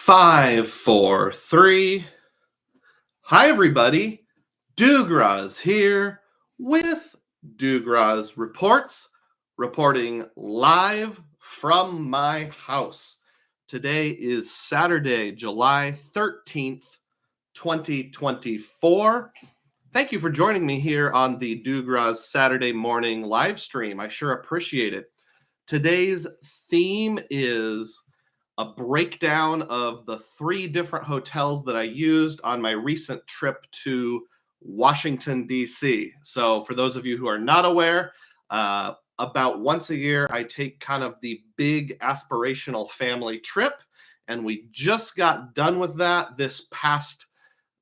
Five, four, three. Hi, everybody. DUGROZ here with DUGROZ Reports, reporting live from my house. Today is Saturday, July 13th, 2024. Thank you for joining me here on the DUGROZ Saturday morning live stream. I sure appreciate it. Today's theme is a breakdown of the 3 different hotels that I used on my recent trip to Washington, D.C. So for those of you who are not aware, about once a year, I take kind of the big aspirational family trip, and we just got done with that this past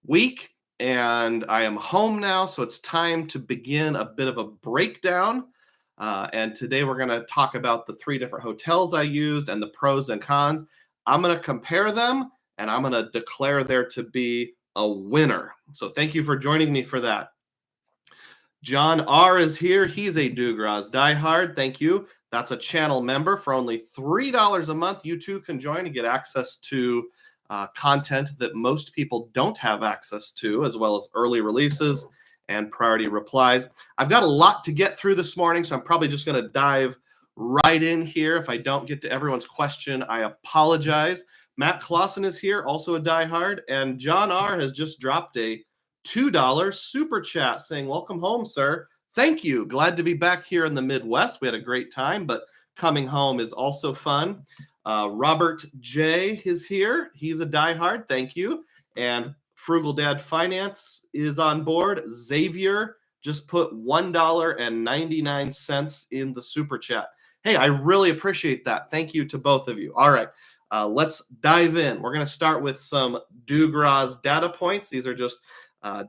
week, and I am home now, so it's time to begin a bit of a breakdown. And today we're going to talk about the 3 different hotels I used and the pros and cons. I'm going to compare them, and I'm going to declare there to be a winner. So thank you for joining me for that. John R. is here. He's a DUGROZ diehard. Thank you. That's a channel member. For only $3 a month, you too can join and get access to content that most people don't have access to, as well as early releases and priority replies. I've got a lot to get through this morning, so I'm probably just going to dive right in here. If I don't get to everyone's question, I apologize. Matt Clausen is here, also a diehard, and John R. has just dropped a $2 super chat saying, "Welcome home, sir." Thank you. Glad to be back here in the Midwest. We had a great time, but coming home is also fun. Robert J. is here. He's a diehard. Thank you. And Frugal Dad Finance is on board. Xavier just put $1.99 in the super chat. Hey, I really appreciate that. Thank you to both of you. All right, let's dive in. We're going to start with some DUGROZ data points. These are just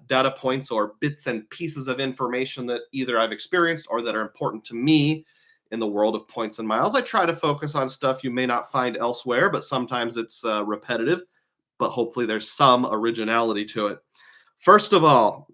data points or bits and pieces of information that either I've experienced or that are important to me in the world of points and miles. I try to focus on stuff you may not find elsewhere, but sometimes it's repetitive. But hopefully there's some originality to it. First of all,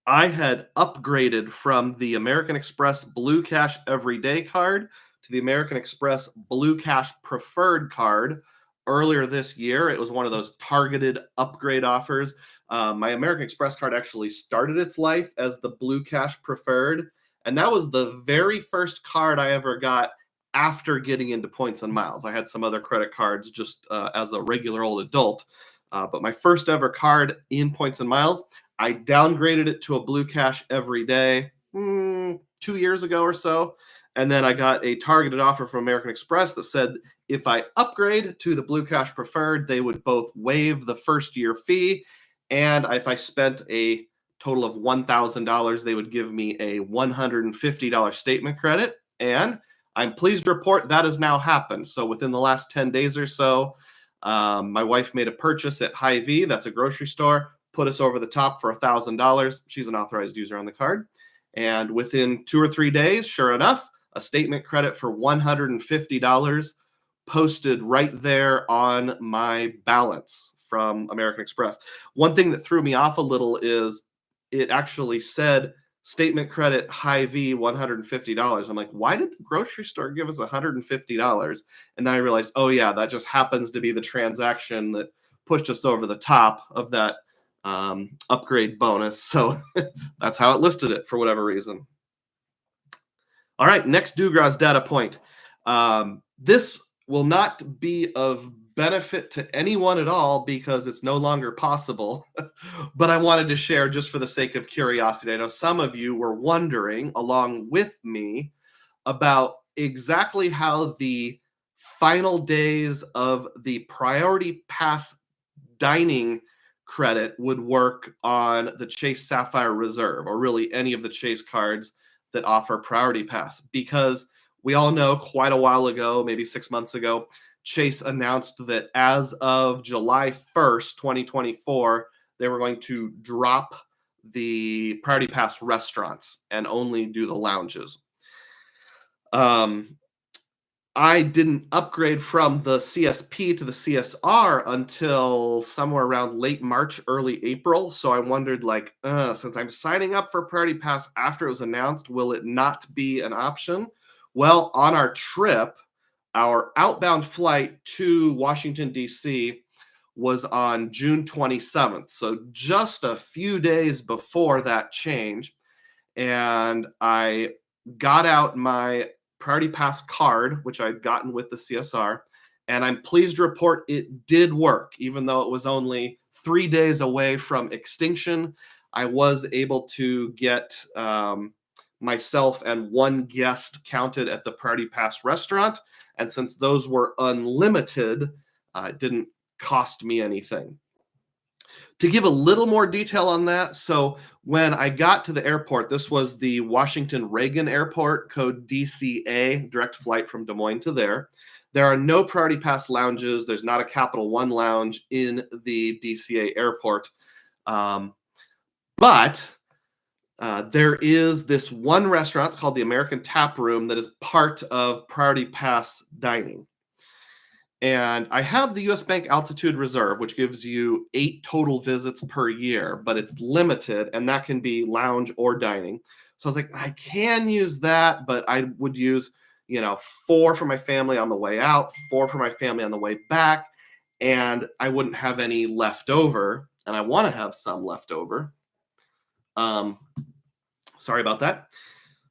I had upgraded from the American Express Blue Cash Everyday card to the American Express Blue Cash Preferred card earlier this year. It was one of those targeted upgrade offers. My American Express card actually started its life as the Blue Cash Preferred, and that was the very first card I ever got after getting into points and miles. I had some other credit cards just as a regular old adult, but my first ever card in points and miles, I downgraded it to a Blue Cash Everyday 2 years ago or so, and then I got a targeted offer from American Express that said if I upgrade to the Blue Cash Preferred, they would both waive the first year fee, and if I spent a total of $1,000, they would give me a $150 statement credit. And I'm pleased to report that has now happened. So within the last 10 days or so, my wife made a purchase at Hy-Vee, that's a grocery store, put us over the top for $1,000. She's an authorized user on the card. And within 2 or 3 days, sure enough, a statement credit for $150 posted right there on my balance from American Express. One thing that threw me off a little is it actually said statement credit Hy-Vee $150. I'm like, why did the grocery store give us $150? And then I realized, oh yeah, that just happens to be the transaction that pushed us over the top of that upgrade bonus. So that's how it listed it for whatever reason. All right, next DUGROZ data point. This will not be of benefit to anyone at all because it's no longer possible, but I wanted to share just for the sake of curiosity. I know some of you were wondering along with me about exactly how the final days of the Priority Pass dining credit would work on the Chase Sapphire Reserve, or really any of the Chase cards that offer Priority Pass, because we all know quite a while ago, maybe 6 months ago, Chase announced that as of July 1st, 2024, they were going to drop the Priority Pass restaurants and only do the lounges. I didn't upgrade from the CSP to the CSR until somewhere around late March, early April. So I wondered, like, since I'm signing up for Priority Pass after it was announced, will it not be an option? Well, on our trip, our outbound flight to Washington, D.C. was on June 27th. So just a few days before that change. And I got out my Priority Pass card, which I'd gotten with the CSR. And I'm pleased to report it did work, even though it was only 3 days away from extinction. I was able to get myself and one guest counted at the Priority Pass restaurant. And since those were unlimited, it didn't cost me anything. To give a little more detail on that, so when I got to the airport, this was the Washington Reagan Airport, code DCA, direct flight from Des Moines to there. There are no Priority Pass lounges. There's not a Capital One lounge in the DCA airport. But there is this one restaurant, it's called the American Tap Room, that is part of Priority Pass dining. And I have the US Bank Altitude Reserve, which gives you 8 total visits per year, but it's limited, and that can be lounge or dining. So I was like, I can use that, but I would use, 4 for my family on the way out, 4 for my family on the way back, and I wouldn't have any left over, and I want to have some left over. Sorry about that.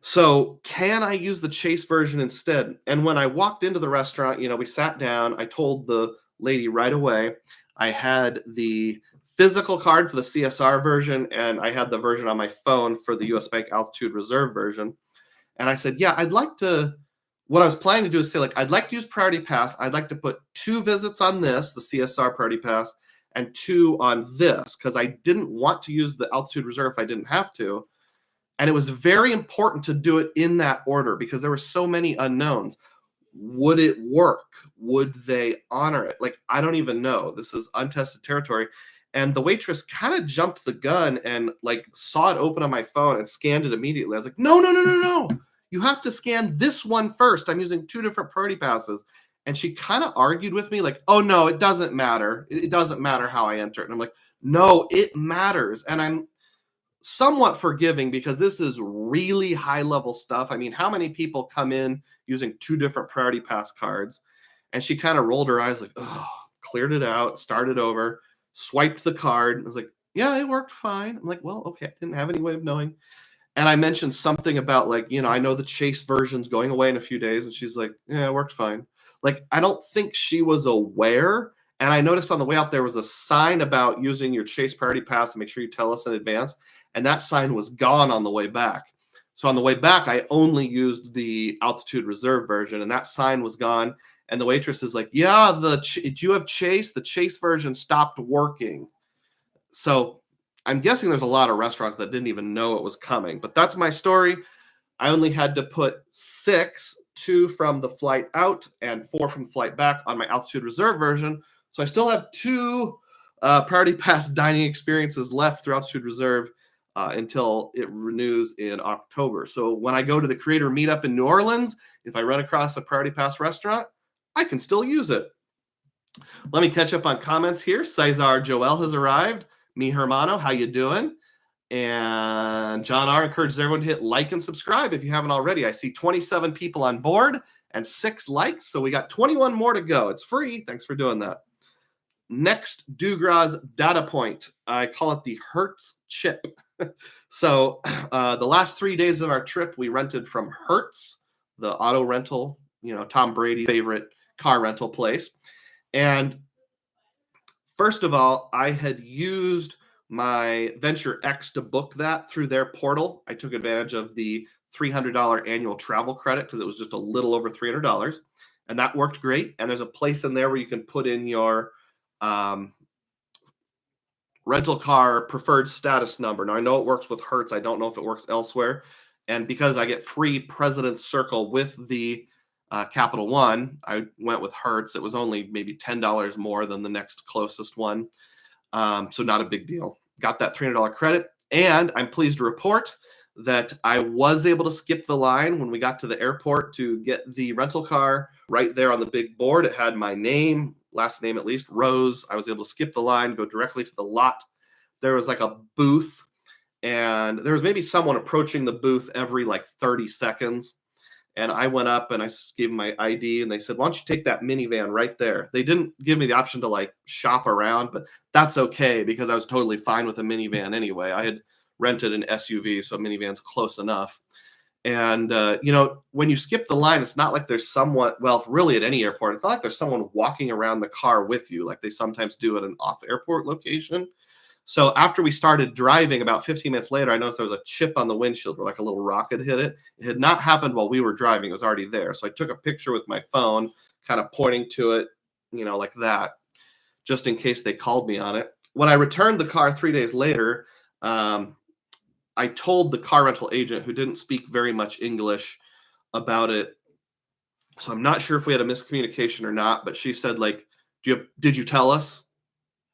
So can I use the Chase version instead? And when I walked into the restaurant, we sat down. I told the lady right away I had the physical card for the CSR version, and I had the version on my phone for the US Bank Altitude Reserve version. And I said, yeah, what I was planning to do is say, I'd like to use Priority Pass. I'd like to put 2 visits on this, the CSR Priority Pass, and 2 on this, because I didn't want to use the Altitude Reserve if I didn't have to. And it was very important to do it in that order because there were so many unknowns. Would it work? Would they honor it? I don't even know. This is untested territory. And the waitress kind of jumped the gun and saw it open on my phone and scanned it immediately. I was like, no. You have to scan this one first. I'm using 2 different Priority Passes. And she kind of argued with me oh, no, it doesn't matter. It doesn't matter how I enter it. And I'm like, no, it matters. And I'm somewhat forgiving because this is really high level stuff. I mean, how many people come in using 2 different Priority Pass cards? And she kind of rolled her eyes cleared it out, started over, swiped the card. I was like, yeah, it worked fine. I'm like, well, okay, I didn't have any way of knowing. And I mentioned something about I know the Chase version's going away in a few days. And she's like, yeah, it worked fine. I don't think she was aware. And I noticed on the way out, there was a sign about using your Chase Priority Pass to make sure you tell us in advance. And that sign was gone on the way back. So on the way back, I only used the Altitude Reserve version, and that sign was gone. And the waitress is like, yeah, do you have Chase? The Chase version stopped working. So I'm guessing there's a lot of restaurants that didn't even know it was coming. But that's my story. I only had to put 6, 2 from the flight out and 4 from the flight back on my Altitude Reserve version. So I still have 2 Priority Pass dining experiences left through Altitude Reserve until it renews in October. So when I go to the creator meetup in New Orleans, if I run across a Priority Pass restaurant, I can still use it. Let me catch up on comments here. Cesar Joel has arrived. Mi hermano, how you doing? And John R. encourages everyone to hit like and subscribe if you haven't already. I see 27 people on board and 6 likes, so we got 21 more to go. It's free. Thanks for doing that. Next DUGROZ data point. I call it the Hertz chip. So the last 3 days of our trip, we rented from Hertz, the auto rental, Tom Brady's favorite car rental place. And first of all, I had used my Venture X to book that through their portal. I took advantage of the $300 annual travel credit because it was just a little over $300. And that worked great. And there's a place in there where you can put in your rental car preferred status number. Now, I know it works with Hertz. I don't know if it works elsewhere. And because I get free President's Circle with the Capital One, I went with Hertz. It was only maybe $10 more than the next closest one. So not a big deal. Got that $300 credit. And I'm pleased to report that I was able to skip the line when we got to the airport to get the rental car right there on the big board. It had my name, last name at least, Rose. I was able to skip the line, go directly to the lot. There was a booth, and there was maybe someone approaching the booth every 30 seconds. And I went up and I gave them my ID, and they said, "Why don't you take that minivan right there?" They didn't give me the option to like shop around, but that's okay because I was totally fine with a minivan anyway. I had rented an SUV, so a minivan's close enough. And when you skip the line, it's not like there's someone, well, really at any airport, it's not like there's someone walking around the car with you like they sometimes do at an off-airport location. So after we started driving, about 15 minutes later, I noticed there was a chip on the windshield where like a little rock had hit it. It had not happened while we were driving. It was already there. So I took a picture with my phone, kind of pointing to it, like that, just in case they called me on it. When I returned the car 3 days later, I told the car rental agent, who didn't speak very much English, about it. So I'm not sure if we had a miscommunication or not, but she said, like, did you tell us?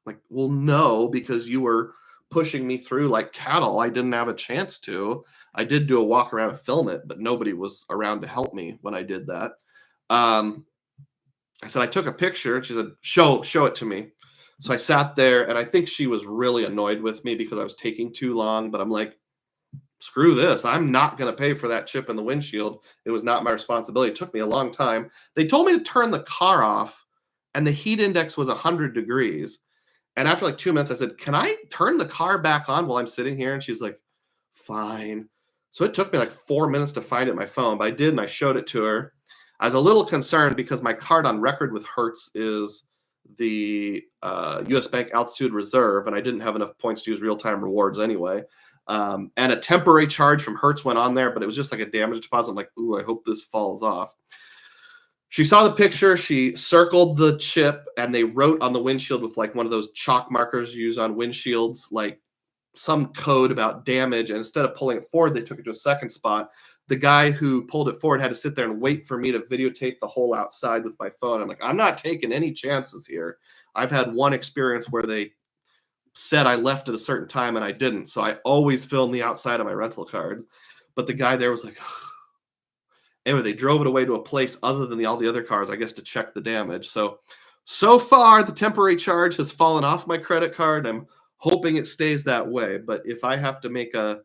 Like, well, no, because you were pushing me through like cattle. I didn't have a chance to. I did do a walk around and film it, but nobody was around to help me when I did that. I said, I took a picture, and she said, show it to me. So I sat there, and I think she was really annoyed with me because I was taking too long, but I'm like, screw this. I'm not going to pay for that chip in the windshield. It was not my responsibility. It took me a long time. They told me to turn the car off, and the heat index was 100 degrees. And after like 2 minutes, I said, can I turn the car back on while I'm sitting here? And she's like, fine. So it took me like 4 minutes to find it in my phone, but I did, and I showed it to her. I was a little concerned because my card on record with Hertz is the U.S. Bank Altitude Reserve, and I didn't have enough points to use real-time rewards anyway. And a temporary charge from Hertz went on there, but it was just like a damage deposit. I'm like, ooh, I hope this falls off. She saw the picture. She circled the chip, and they wrote on the windshield with like one of those chalk markers you use on windshields, like some code about damage. And instead of pulling it forward, they took it to a second spot. The guy who pulled it forward had to sit there and wait for me to videotape the whole outside with my phone. I'm like, I'm not taking any chances here. I've had one experience where they said I left at a certain time and I didn't. So I always film the outside of my rental cards. But the guy there was like, anyway, they drove it away to a place other than all the other cars, I guess, to check the damage. So far, the temporary charge has fallen off my credit card. I'm hoping it stays that way. But if I have to make a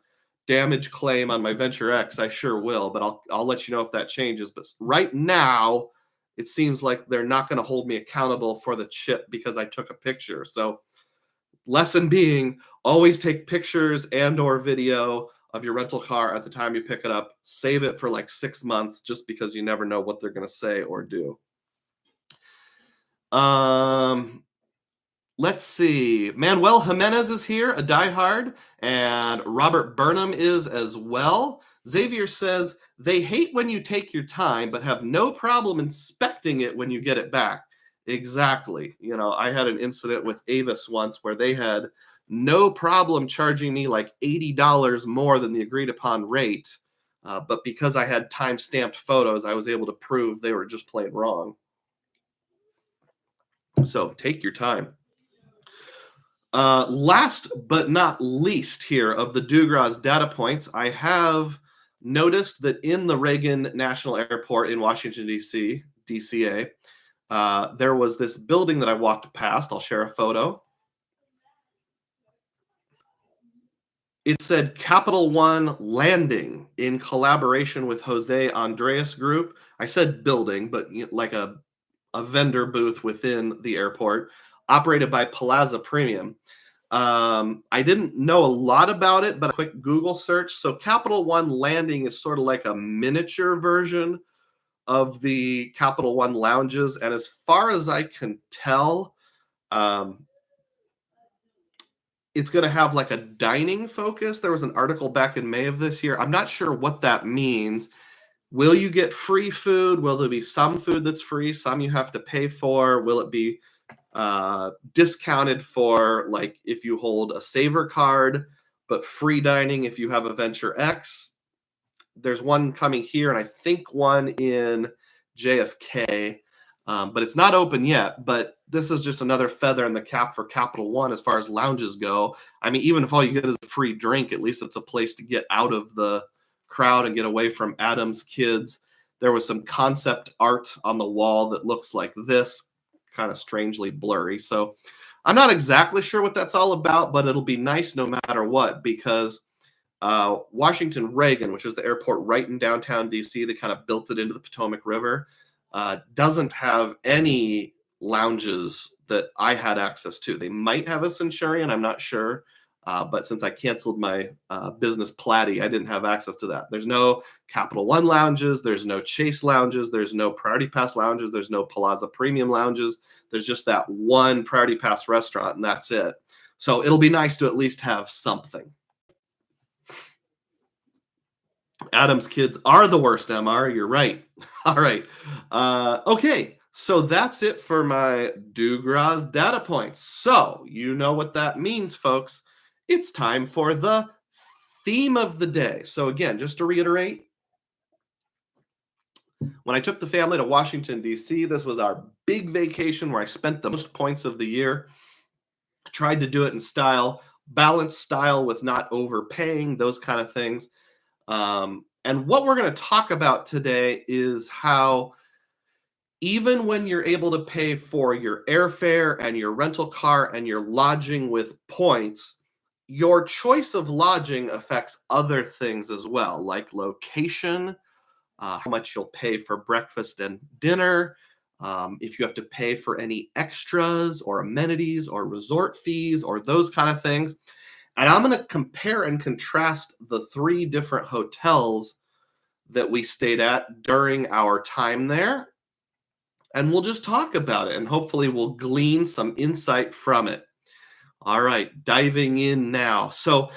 damage claim on my Venture X, I sure will. But I'll let you know if that changes. But right now, it seems like they're not going to hold me accountable for the chip because I took a picture. So lesson being, always take pictures and or video of your rental car at the time you pick it up. Save it for like 6 months just because you never know what they're going to say or do. Let's see. Manuel Jimenez is here, a diehard, and Robert Burnham is as well. Xavier says, they hate when you take your time, but have no problem inspecting it when you get it back. Exactly. I had an incident with Avis once where they had no problem charging me like $80 more than the agreed upon rate. But because I had time-stamped photos, I was able to prove they were just plain wrong. So take your time. Last but not least here of the DUGROZ data points, I have noticed that in the Reagan National Airport in Washington, D.C., DCA, there was this building that I walked past. I'll share a photo. It said Capital One Landing in collaboration with Jose Andres Group. I said building, but like a vendor booth within the airport, operated by Plaza Premium. I didn't know a lot about it, but a quick Google search. So Capital One Landing is sort of like a miniature version of the Capital One lounges. And as far as I can tell, it's going to have like a dining focus. There was an article back in May of this year. I'm not sure what that means. Will you get free food? Will there be some food that's free, some you have to pay for? Will it be discounted for like if you hold a Saver card, but free dining if you have a Venture X? There's one coming here, and I think one in JFK, but it's not open yet. But this is just another feather in the cap for Capital One as far as lounges go. I mean, even if all you get is a free drink, at least it's a place to get out of the crowd and get away from Adam's kids. There was some concept art on the wall that looks like this, kind of strangely blurry. So I'm not exactly sure what that's all about, but it'll be nice no matter what, because Washington Reagan, which is the airport right in downtown DC, they kind of built it into the Potomac River, doesn't have any lounges that I had access to. They might have a Centurion, I'm not sure. But since I canceled my business Platy, I didn't have access to that. There's no Capital One lounges. There's no Chase lounges. There's no Priority Pass lounges. There's no Plaza Premium lounges. There's just that one Priority Pass restaurant, and that's it. So it'll be nice to at least have something. Adam's kids are the worst, MR. You're right. All right. Okay. So that's it for my DUGROZ data points. So you know what that means, folks. It's time for the theme of the day. So again, just to reiterate, when I took the family to Washington, D.C., this was our big vacation where I spent the most points of the year. I tried to do it in style, balanced style with not overpaying, those kind of things. And what we're going to talk about today is how even when you're able to pay for your airfare and your rental car and your lodging with points, your choice of lodging affects other things as well, like location, how much you'll pay for breakfast and dinner, if you have to pay for any extras or amenities or resort fees or those kind of things. And I'm going to compare and contrast the 3 different hotels that we stayed at during our time there. And we'll just talk about it, and hopefully we'll glean some insight from it. All right, diving in now. So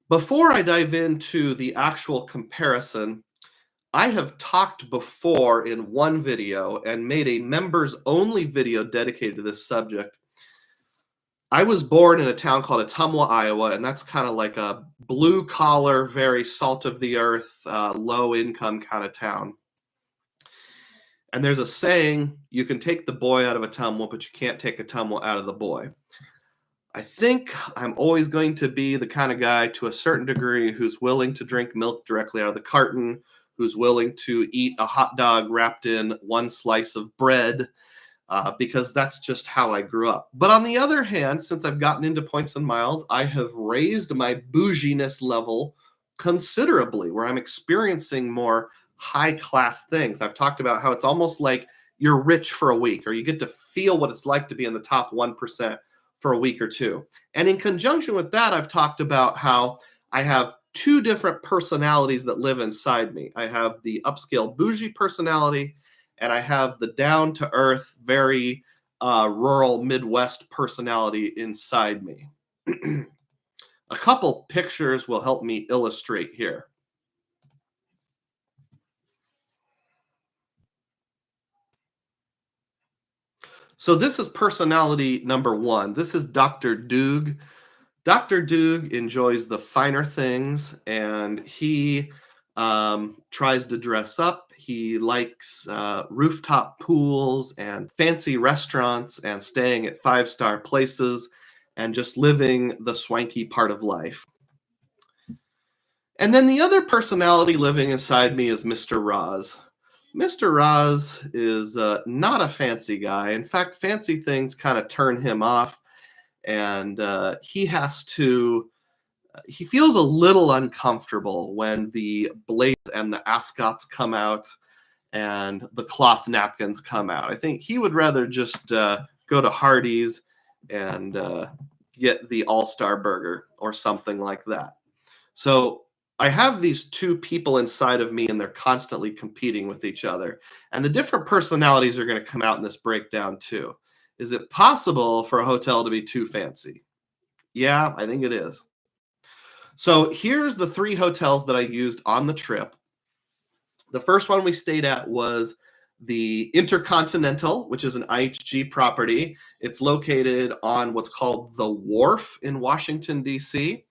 before I dive into the actual comparison, I have talked before in one video and made a members only video dedicated to this subject. I was born in a town called Ottumwa, Iowa, and that's kind of like a blue collar, very salt of the earth, low income kind of town. And there's a saying, you can take the boy out of Ottumwa, but you can't take Ottumwa out of the boy. I think I'm always going to be the kind of guy to a certain degree who's willing to drink milk directly out of the carton, who's willing to eat a hot dog wrapped in one slice of bread, because that's just how I grew up. But on the other hand, since I've gotten into points and miles, I have raised my bouginess level considerably, where I'm experiencing more high-class things. I've talked about how it's almost like you're rich for a week, or you get to feel what it's like to be in the top 1% for a week or two. And in conjunction with that, I've talked about how I have 2 different personalities that live inside me. I have the upscale bougie personality, and I have the down-to-earth, very rural Midwest personality inside me. A couple pictures will help me illustrate here. So this is personality number 1. This is Dr. Doug. Dr. Doug enjoys the finer things, and he tries to dress up. He likes rooftop pools and fancy restaurants and staying at 5-star places and just living the swanky part of life. And then the other personality living inside me is Mr. Roz. Mr. Roz is not a fancy guy. In fact, fancy things kind of turn him off, and he feels a little uncomfortable when the blades and the ascots come out and the cloth napkins come out. I think he would rather just go to Hardee's and get the all-star burger or something like that. So I have these 2 people inside of me, and they're constantly competing with each other. And the different personalities are going to come out in this breakdown too. Is it possible for a hotel to be too fancy? Yeah, I think it is. So here's the 3 hotels that I used on the trip. The first one we stayed at was the Intercontinental, which is an IHG property. It's located on what's called the Wharf in Washington, D.C.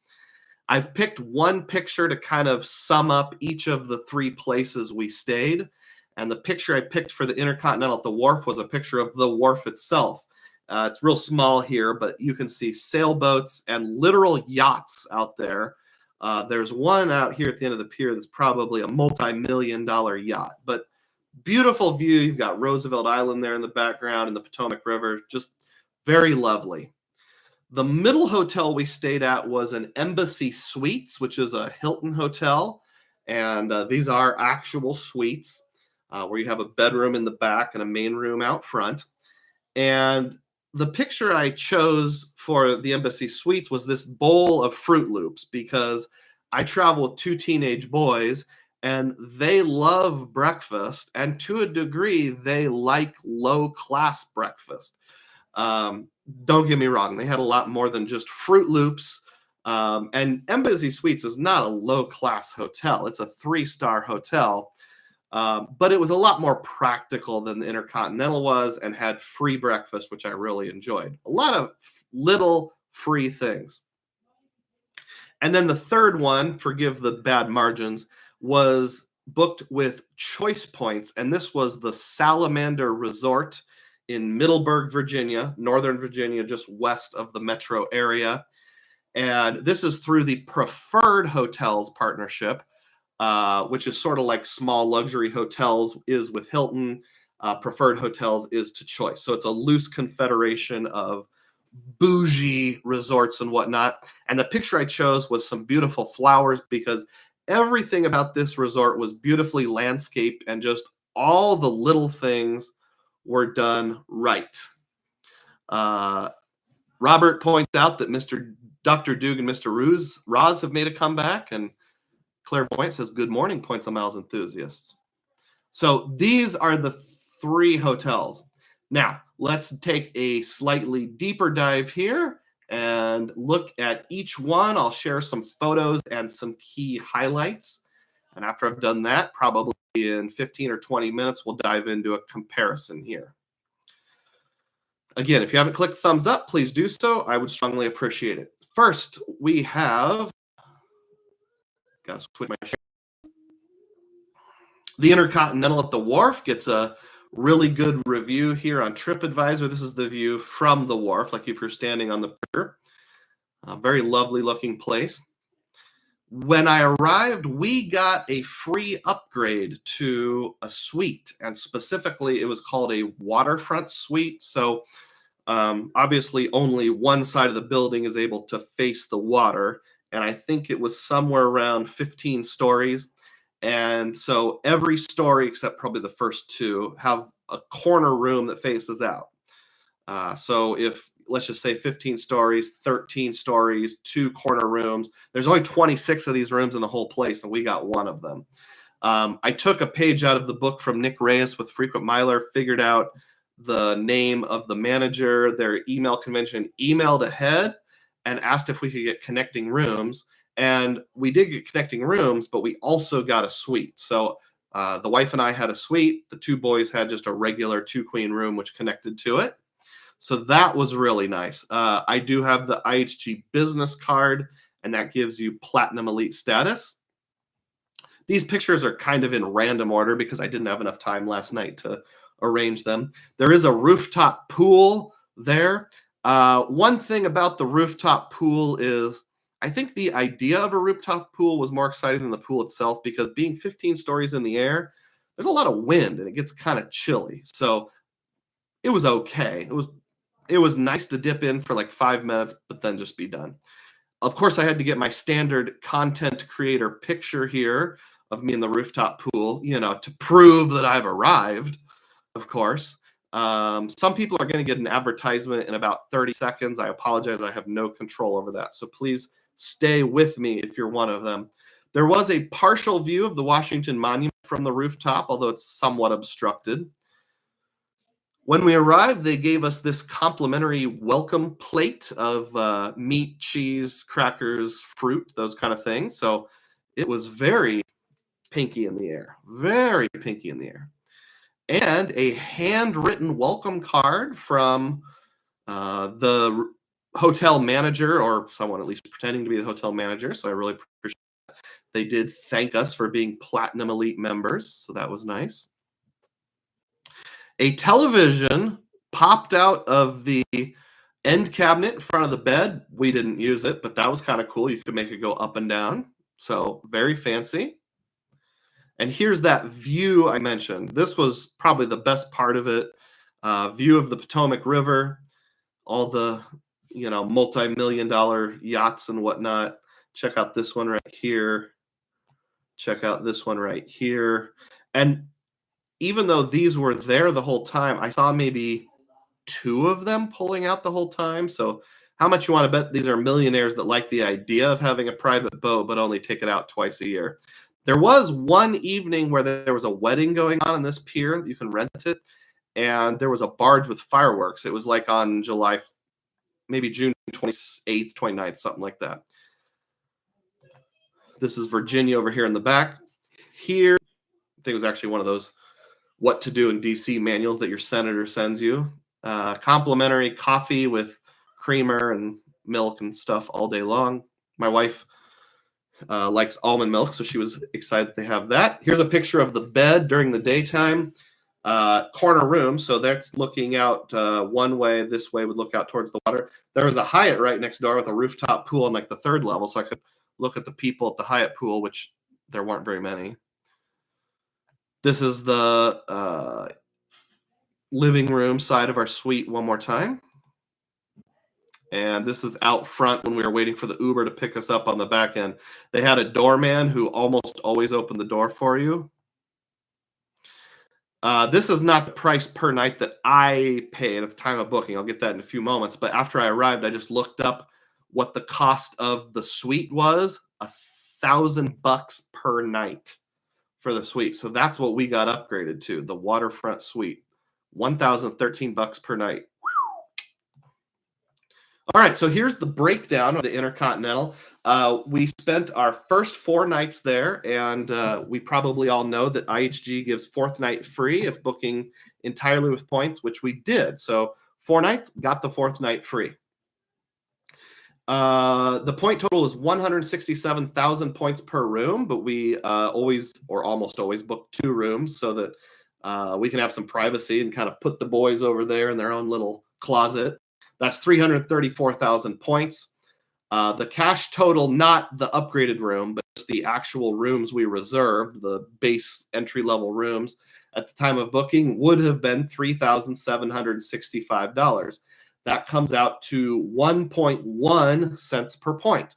I've picked one picture to kind of sum up each of the 3 places we stayed. And the picture I picked for the Intercontinental at the Wharf was a picture of the wharf itself. It's real small here, but you can see sailboats and literal yachts out there. There's one out here at the end of the pier that's probably a multi-million-dollar yacht. But beautiful view. You've got Roosevelt Island there in the background and the Potomac River. Just very lovely. The middle hotel we stayed at was an Embassy Suites, which is a Hilton hotel. And these are actual suites where you have a bedroom in the back and a main room out front. And the picture I chose for the Embassy Suites was this bowl of Fruit Loops because I travel with two teenage boys and they love breakfast. And to a degree, they like low class breakfast. Don't get me wrong, they had a lot more than just Fruit Loops. And Embassy Suites is not a low class hotel, it's a 3-star hotel. But it was a lot more practical than the Intercontinental was and had free breakfast, which I really enjoyed. A lot of little free things. And then the third one, forgive the bad margins, was booked with choice points. And this was the Salamander Resort in Middleburg, Virginia, Northern Virginia, just west of the metro area. And this is through the Preferred Hotels partnership, which is sort of like Small Luxury Hotels is with Hilton. Preferred Hotels is to Choice. So it's a loose confederation of bougie resorts and whatnot. And the picture I chose was some beautiful flowers because everything about this resort was beautifully landscaped and just all the little things were done right. Robert points out that Dr. Dug and Mr. Roz have made a comeback, and Clairvoyant says, "Good morning, Points of Miles enthusiasts." So these are the 3 hotels. Now, let's take a slightly deeper dive here and look at each one. I'll share some photos and some key highlights. And after I've done that, probably in 15 or 20 minutes, we'll dive into a comparison here. Again, if you haven't clicked thumbs up, please do so. I would strongly appreciate it. First, we have, got to switch my share. The Intercontinental at the Wharf gets a really good review here on TripAdvisor. This is the view from the wharf, like if you're standing on the pier. Very lovely looking place. When I arrived, we got a free upgrade to a suite, and specifically it was called a waterfront suite. So obviously only one side of the building is able to face the water, and I think it was somewhere around 15 stories. And so every story, except probably the first 2, have a corner room that faces out. So if, let's just say 15 stories, 13 stories, 2 corner rooms, there's only 26 of these rooms in the whole place, and we got one of them. I took a page out of the book from Nick Reyes with Frequent Miler, figured out the name of the manager, their email convention, emailed ahead, and asked if we could get connecting rooms. And we did get connecting rooms, but we also got a suite. So the wife and I had a suite. The 2 boys had just a regular 2-queen room, which connected to it. So that was really nice. I do have the IHG business card, and that gives you Platinum Elite status. These pictures are kind of in random order because I didn't have enough time last night to arrange them. There is a rooftop pool there. One thing about the rooftop pool is I think the idea of a rooftop pool was more exciting than the pool itself because being 15 stories in the air, there's a lot of wind and it gets kind of chilly. So it was okay. It was nice to dip in for like 5 minutes, but then just be done. Of course, I had to get my standard content creator picture here of me in the rooftop pool, to prove that I've arrived, of course. Some people are going to get an advertisement in about 30 seconds. I apologize. I have no control over that. So please stay with me if you're one of them. There was a partial view of the Washington Monument from the rooftop, although it's somewhat obstructed. When we arrived, they gave us this complimentary welcome plate of meat, cheese, crackers, fruit, those kind of things. So it was very pinky in the air, very pinky in the air. And a handwritten welcome card from the hotel manager, or someone at least pretending to be the hotel manager. So I really appreciate that. They did thank us for being Platinum Elite members. So that was nice. A television popped out of the end cabinet in front of the bed. We didn't use it, but that was kind of cool. You could make it go up and down. So very fancy. And here's that view I mentioned. This was probably the best part of it. View of the Potomac River, all the multi-million-dollar yachts and whatnot. Check out this one right here. Check out this one right here. And even though these were there the whole time, I saw maybe two of them pulling out the whole time. So how much you want to bet these are millionaires that like the idea of having a private boat, but only take it out twice a year? There was one evening where there was a wedding going on this pier. You can rent it. And there was a barge with fireworks. It was like on maybe June 28th, 29th, something like that. This is Virginia over here in the back. Here, I think it was actually one of those what to do in D.C. manuals that your senator sends you. Complimentary coffee with creamer and milk and stuff all day long. My wife likes almond milk, so she was excited to have that. Here's a picture of the bed during the daytime. Corner room, so that's looking out one way. This way would look out towards the water. There was a Hyatt right next door with a rooftop pool on like the third level, so I could look at the people at the Hyatt pool, which there weren't very many. This is the living room side of our suite one more time. And this is out front when we were waiting for the Uber to pick us up on the back end. They had a doorman who almost always opened the door for you. This is not the price per night that I paid at the time of booking. I'll get that in a few moments. But after I arrived, I just looked up what the cost of the suite was. $1,000 per night for the suite. So that's what we got upgraded to, the waterfront suite. $1,013 per night. All right, so here's the breakdown of the Intercontinental. We spent our first 4 nights there, and we probably all know that IHG gives 4th night free if booking entirely with points, which we did. So 4 nights, got the 4th night free. The point total is 167,000 points per room, but we always or almost always book 2 rooms so that we can have some privacy and kind of put the boys over there in their own little closet. That's 334,000 points. The cash total, not the upgraded room, but just the actual rooms we reserved, the base entry-level rooms at the time of booking, would have been $3,765. That comes out to 1.1 cents per point.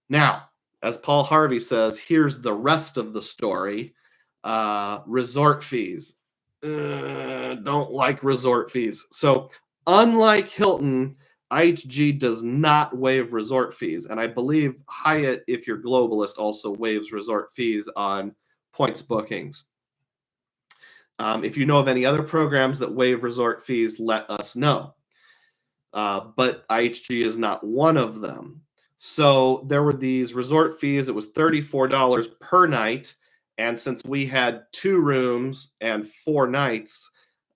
Now, as Paul Harvey says, here's the rest of the story. Resort fees. Don't like resort fees. So unlike Hilton, IHG does not waive resort fees. And I believe Hyatt, if you're globalist, also waives resort fees on points bookings. If you know of any other programs that waive resort fees, let us know. But IHG is not one of them. So there were these resort fees. It was $34 per night. And since we had 2 rooms and 4 nights,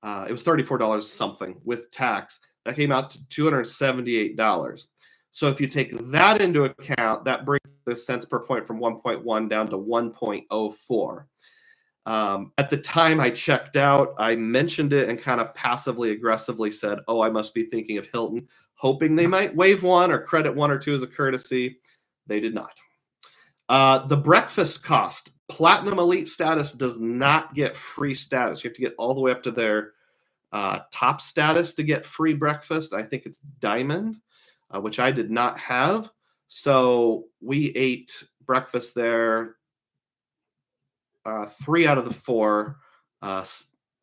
it was $34 something with tax. That came out to $278. So if you take that into account, that brings the cents per point from 1.1 down to 1.04. At the time I checked out, I mentioned it and kind of passively aggressively said, oh, I must be thinking of Hilton, hoping they might waive 1 or credit 1 or 2 as a courtesy. They did not. The breakfast cost. Platinum Elite status does not get free status. You have to get all the way up to their top status to get free breakfast. I think it's Diamond, which I did not have. So we ate breakfast there 3 out of the 4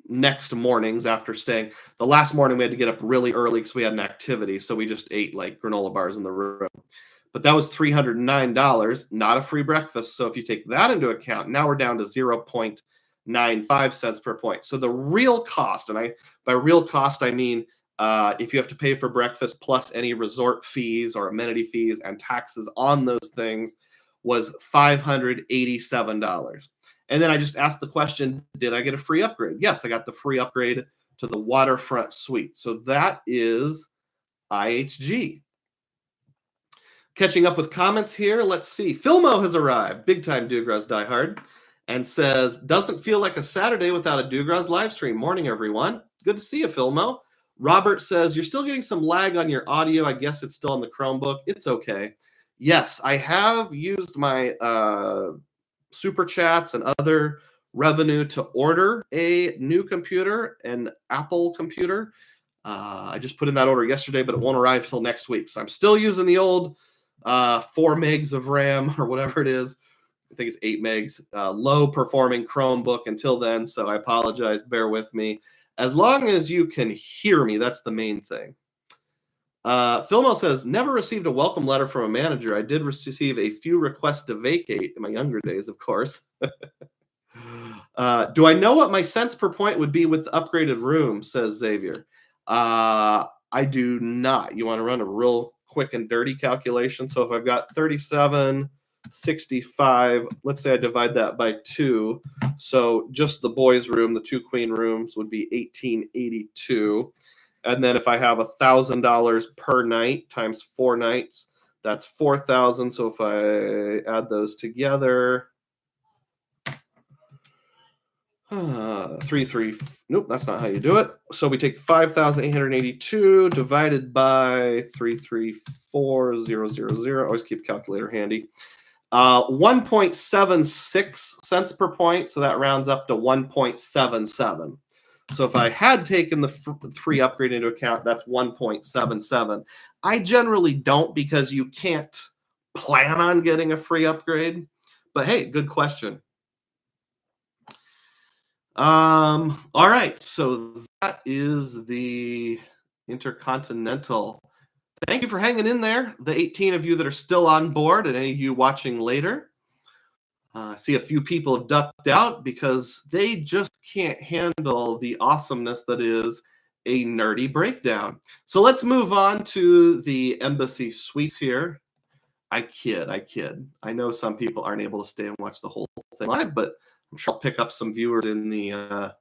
next mornings after staying. The last morning we had to get up really early because we had an activity. So we just ate like granola bars in the room. But that was $309, not a free breakfast. So if you take that into account, now we're down to 0.95 cents per point. So the real cost, and by real cost, I mean if you have to pay for breakfast plus any resort fees or amenity fees and taxes on those things, was $587. And then I just asked the question, did I get a free upgrade? Yes, I got the free upgrade to the waterfront suite. So that is IHG. Catching up with comments here, let's see. Philmo has arrived, big time DUGROZ diehard, and says, doesn't feel like a Saturday without a DUGROZ live stream. Morning, everyone. Good to see you, Philmo. Robert says, you're still getting some lag on your audio. I guess it's still on the Chromebook. It's okay. Yes, I have used my super chats and other revenue to order a new computer, an Apple computer. I just put in that order yesterday, but it won't arrive till next week. So I'm still using the old 4 megs of RAM or whatever it is. I think it's 8 megs, low performing Chromebook until then. So I apologize. Bear with me. As long as you can hear me, that's the main thing. Philmo says, never received a welcome letter from a manager. I did receive a few requests to vacate in my younger days, of course. Do I know what my cents per point would be with the upgraded room, says Xavier. I do not. You want to run a real quick and dirty calculation. So if I've got 3765, let's say I divide that by 2. So just the boys' room, the 2 queen rooms would be 1882. And then if I have $1,000 per night times 4 nights, that's 4,000. So if I add those together, 3. Nope, that's not how you do it. So we take 5,882 divided by 334,000. Always keep a calculator handy. 1.76 cents per point. So that rounds up to 1.77. So if I had taken the free upgrade into account, that's 1.77. I generally don't because you can't plan on getting a free upgrade. But hey, good question. All right, so that is the Intercontinental. Thank you for hanging in there, the 18 of you that are still on board and any of you watching later. I see a few people have ducked out because they just can't handle the awesomeness that is a nerdy breakdown. So let's move on to the Embassy Suites here. I kid. I know some people aren't able to stay and watch the whole thing live, but I'm sure I'll pick up some viewers in the...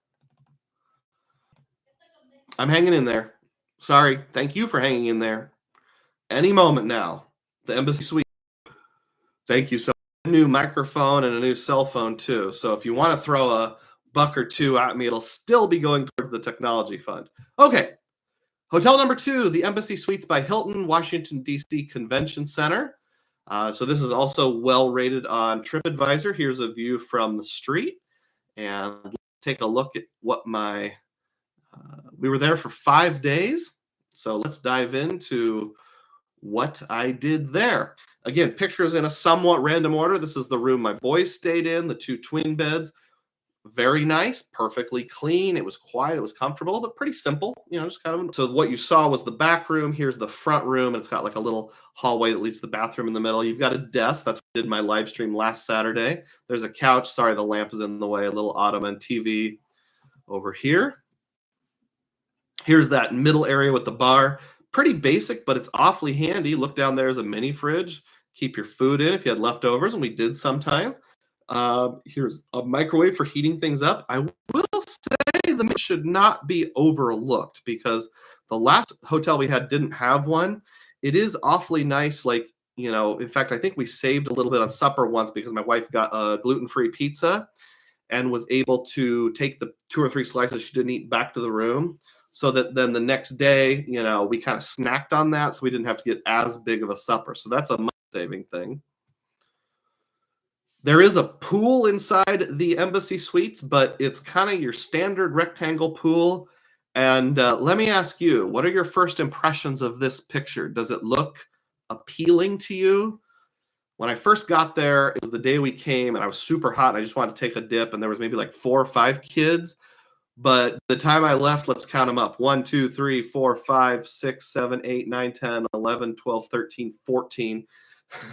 I'm hanging in there. Sorry. Thank you for hanging in there. Any moment now, the Embassy Suite. Thank you so much. A new microphone and a new cell phone too. So if you want to throw a buck or two at me, it'll still be going towards the technology fund. Okay. Hotel number 2, the Embassy Suites by Hilton, Washington D.C. Convention Center. So this is also well rated on TripAdvisor. Here's a view from the street, and let's take a look at what my. We were there for 5 days, so let's dive into what I did there. Again, pictures in a somewhat random order. This is the room my boys stayed in, the 2 twin beds. Very nice, perfectly clean. It was quiet, it was comfortable, but pretty simple, just kind of. So what you saw was the back room. Here's the front room, and it's got like a little hallway that leads to the bathroom in the middle. You've got a desk. That's what I did my live stream last Saturday. There's a couch. Sorry, the lamp is in the way. A little ottoman, TV over here. Here's that middle area with the bar. Pretty basic, but it's awfully handy. Look down there is a mini fridge. Keep your food in if you had leftovers, and we did sometimes. Here's a microwave for heating things up. I will say the should not be overlooked because the last hotel we had didn't have one. It is awfully nice. Like, in fact, I think we saved a little bit on supper once because my wife got a gluten-free pizza and was able to take the 2 or 3 slices she didn't eat back to the room. So that then the next day, we kind of snacked on that so we didn't have to get as big of a supper. So that's a money-saving thing. There is a pool inside the Embassy Suites, but it's kind of your standard rectangle pool. And let me ask you, what are your first impressions of this picture? Does it look appealing to you? When I first got there, it was the day we came, and I was super hot, and I just wanted to take a dip, and there was maybe like 4 or 5 kids. But the time I left, let's count them up. 1, 2, 3, 4, 5, 6, 7, 8, 9, 10, 11, 12, 13, 14.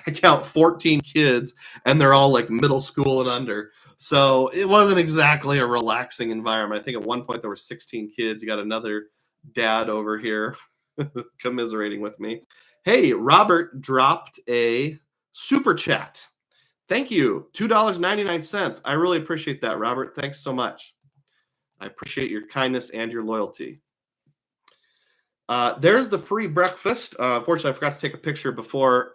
I count 14 kids, and they're all like middle school and under. So it wasn't exactly a relaxing environment. I think at one point there were 16 kids. You got another dad over here commiserating with me. Hey, Robert dropped a super chat. Thank you. $2.99. I really appreciate that, Robert. Thanks so much. I appreciate your kindness and your loyalty. There's the free breakfast. Unfortunately, I forgot to take a picture before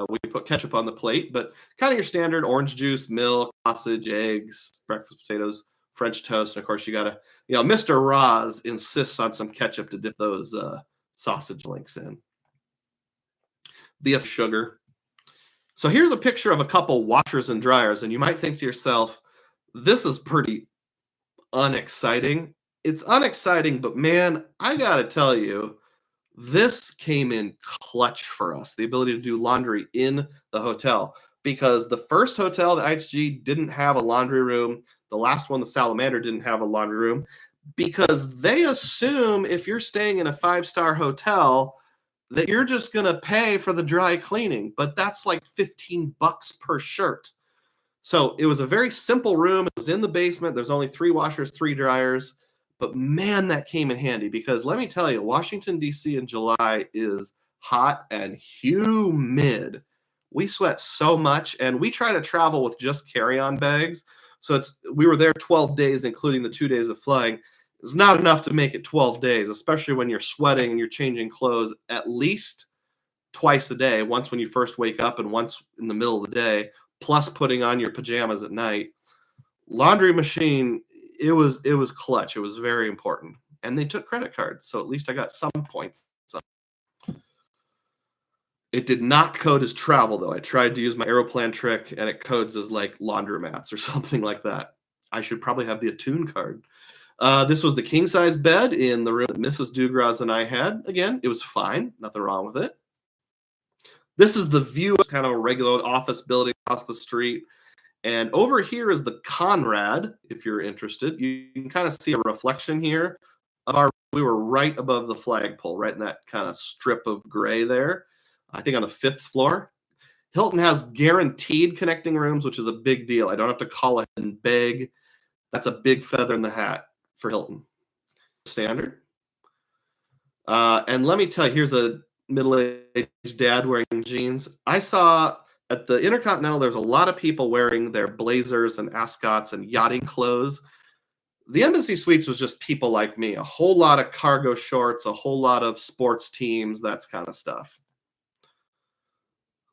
we put ketchup on the plate, but kind of your standard orange juice, milk, sausage, eggs, breakfast potatoes, French toast, and of course you got to, Mr. Roz insists on some ketchup to dip those sausage links in. The sugar. So here's a picture of a couple washers and dryers, and you might think to yourself, this is pretty unexciting. It's unexciting, but man, I gotta tell you, this came in clutch for us, the ability to do laundry in the hotel. Because the first hotel, the IHG, didn't have a laundry room. The last one, the Salamander, didn't have a laundry room because they assume if you're staying in a five-star hotel that you're just going to pay for the dry cleaning, but that's like 15 bucks per shirt. So it was a very simple room. It was in the basement. There's only 3 washers, 3 dryers. But man, that came in handy because let me tell you, Washington, D.C. in July is hot and humid. We sweat so much, and we try to travel with just carry-on bags. So we were there 12 days, including the 2 days of flying. It's not enough to make it 12 days, especially when you're sweating and you're changing clothes at least twice a day, once when you first wake up and once in the middle of the day, plus putting on your pajamas at night. Laundry machine, it was clutch. It was very important. And they took credit cards, so at least I got some points. It did not code as travel, though. I tried to use my Aeroplan trick, and it codes as like laundromats or something like that. I should probably have the Attune card. This was the king-size bed in the room that Mrs. DUGROZ and I had. Again, it was fine. Nothing wrong with it. This is the view of kind of a regular office building across the street. And over here is the Conrad, if you're interested. You can kind of see a reflection here of we were right above the flagpole, right in that kind of strip of gray there. I think on the 5th floor. Hilton has guaranteed connecting rooms, which is a big deal. I don't have to call it and beg. That's a big feather in the hat for Hilton. Standard. And let me tell you, here's a middle-aged dad wearing jeans. I saw at the Intercontinental, there's a lot of people wearing their blazers and ascots and yachting clothes. The Embassy Suites was just people like me, a whole lot of cargo shorts, a whole lot of sports teams, that kind of stuff.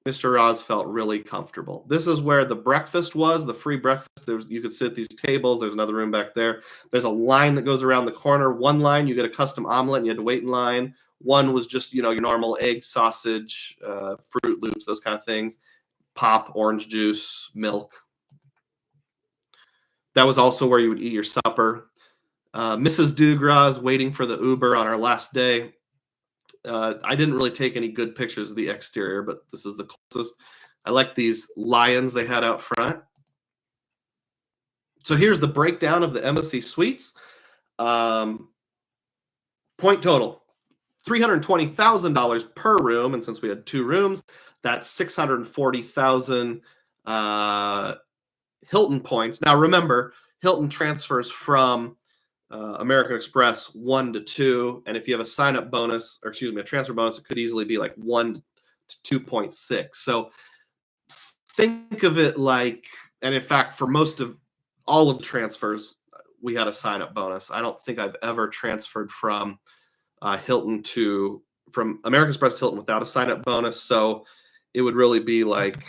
Mr. Roz felt really comfortable. This is where the breakfast was, the free breakfast. You could sit at these tables. There's another room back there. There's a line that goes around the corner. One line, you get a custom omelet, and you had to wait in line. One was just, your normal egg, sausage, Fruit Loops, those kind of things. Pop, orange juice, milk. That was also where you would eat your supper. Mrs. DUGROZ waiting for the Uber on our last day. I didn't really take any good pictures of the exterior, but this is the closest. I like these lions they had out front. So here's the breakdown of the Embassy Suites. Point total, $320,000 per room, and since we had 2 rooms, that's 640,000 Hilton points. Now remember, Hilton transfers from American Express 1 to 2, and if you have a sign-up bonus, or excuse me, a transfer bonus, it could easily be like 1 to 2.6. So think of it like, and in fact, for most of all of the transfers, we had a sign-up bonus. I don't think I've ever transferred from American Express to Hilton without a sign-up bonus. So it would really be like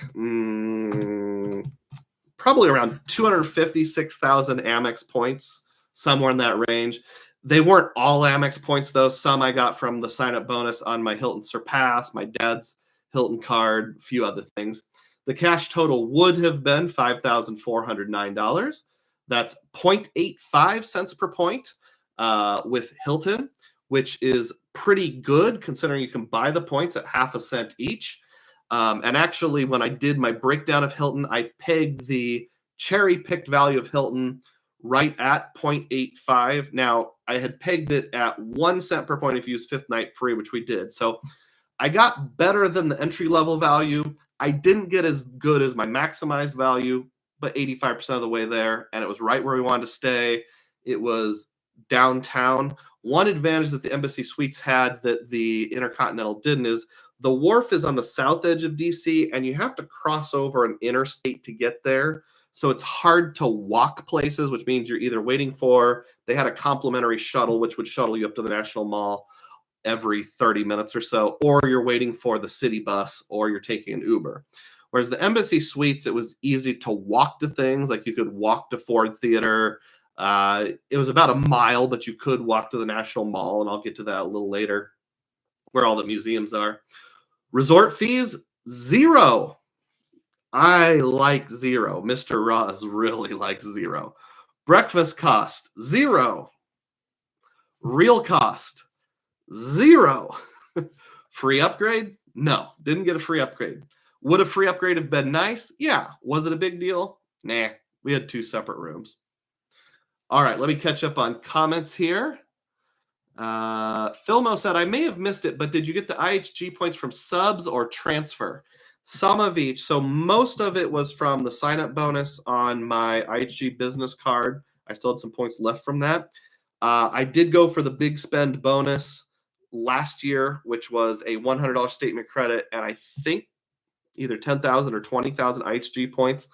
probably around 256,000 Amex points, somewhere in that range. They weren't all Amex points, though. Some I got from the sign-up bonus on my Hilton Surpass, my dad's Hilton card, a few other things. The cash total would have been $5,409. That's 0.85 cents per point with Hilton, which is pretty good considering you can buy the points at half a cent each. And actually, when I did my breakdown of Hilton, I pegged the cherry-picked value of Hilton right at 0.85. Now, I had pegged it at 1 cent per point if you use fifth night free, which we did. So I got better than the entry-level value. I didn't get as good as my maximized value, but 85% of the way there, and it was right where we wanted to stay. It was downtown. One advantage that the Embassy Suites had that the Intercontinental didn't is the wharf is on the south edge of DC, and you have to cross over an interstate to get there. So it's hard to walk places, which means you're either waiting for, they had a complimentary shuttle, which would shuttle you up to the National Mall every 30 minutes or so, or you're waiting for the city bus, or you're taking an Uber. Whereas the Embassy Suites, it was easy to walk to things. Like you could walk to Ford Theater. It was about a mile, but you could walk to the National Mall, and I'll get to that a little later, where all the museums are. Resort fees, $0. I like $0. Mr. Roz really likes $0. Breakfast cost, $0. Real cost, 0. Free upgrade? No, didn't get a free upgrade. Would a free upgrade have been nice? Yeah. Was it a big deal? Nah, we had 2 separate rooms. All right, let me catch up on comments here. Filmo said, I may have missed it, but did you get the IHG points from subs or transfer? Some of each. So most of it was from the sign-up bonus on my IHG business card. I still had some points left from that. I did go for the big spend bonus last year, which was a $100 statement credit, and I think either 10,000 or 20,000 IHG points,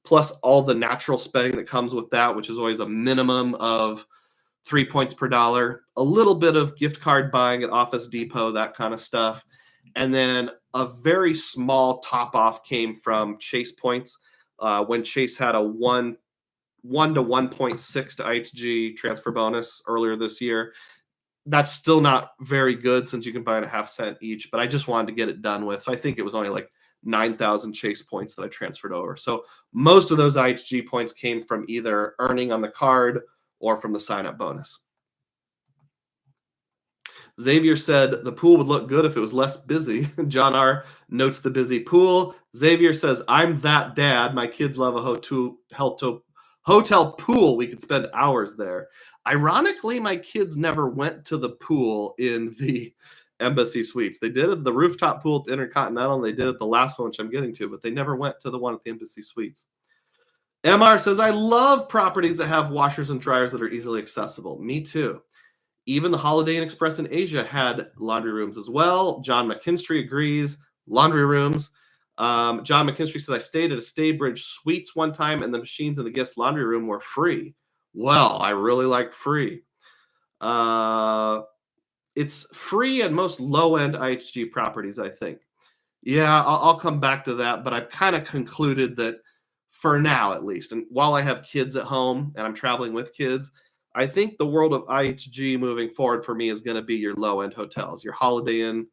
plus all the natural spending that comes with that, which is always a minimum of 3 points per dollar, a little bit of gift card buying at Office Depot, that kind of stuff. And then a very small top off came from Chase points when Chase had a 1 to 1.6 to IHG transfer bonus earlier this year. That's still not very good since you can buy it at 0.5 cents each, but I just wanted to get it done with. So I think it was only like 9,000 Chase points that I transferred over. So most of those IHG points came from either earning on the card or from the sign-up bonus. Xavier said the pool would look good if it was less busy. John R. notes the busy pool. Xavier says, I'm that dad. My kids love a hotel pool. We could spend hours there. Ironically, my kids never went to the pool in the Embassy Suites. They did it the rooftop pool at the Intercontinental, and they did it the last one, which I'm getting to, but they never went to the one at the Embassy Suites. MR says, I love properties that have washers and dryers that are easily accessible. Me too. Even the Holiday Inn Express in Asia had laundry rooms as well. John McKinstry agrees. Laundry rooms. John McKinstry says, I stayed at a Staybridge Suites one time, and the machines in the guest laundry room were free. Well, I really like free. It's free at most low-end IHG properties, I think. Yeah, I'll come back to that, but I've kind of concluded that for now, at least, and while I have kids at home and I'm traveling with kids, I think the world of IHG moving forward for me is going to be your low-end hotels, your Holiday Inn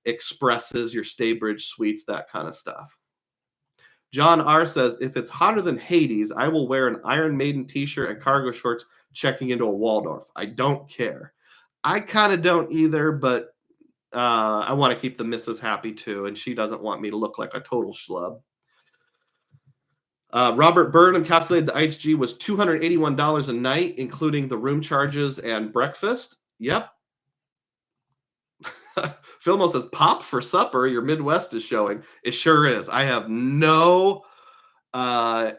Expresses, your Staybridge Suites, that kind of stuff. John R. says, if it's hotter than Hades, I will wear an Iron Maiden t-shirt and cargo shorts checking into a Waldorf. I don't care. I kind of don't either, but I want to keep the missus happy too, and she doesn't want me to look like a total schlub. Robert Burnham calculated the IHG was $281 a night, including the room charges and breakfast. Yep. Filmo says, pop for supper. Your Midwest is showing. It sure is. I have no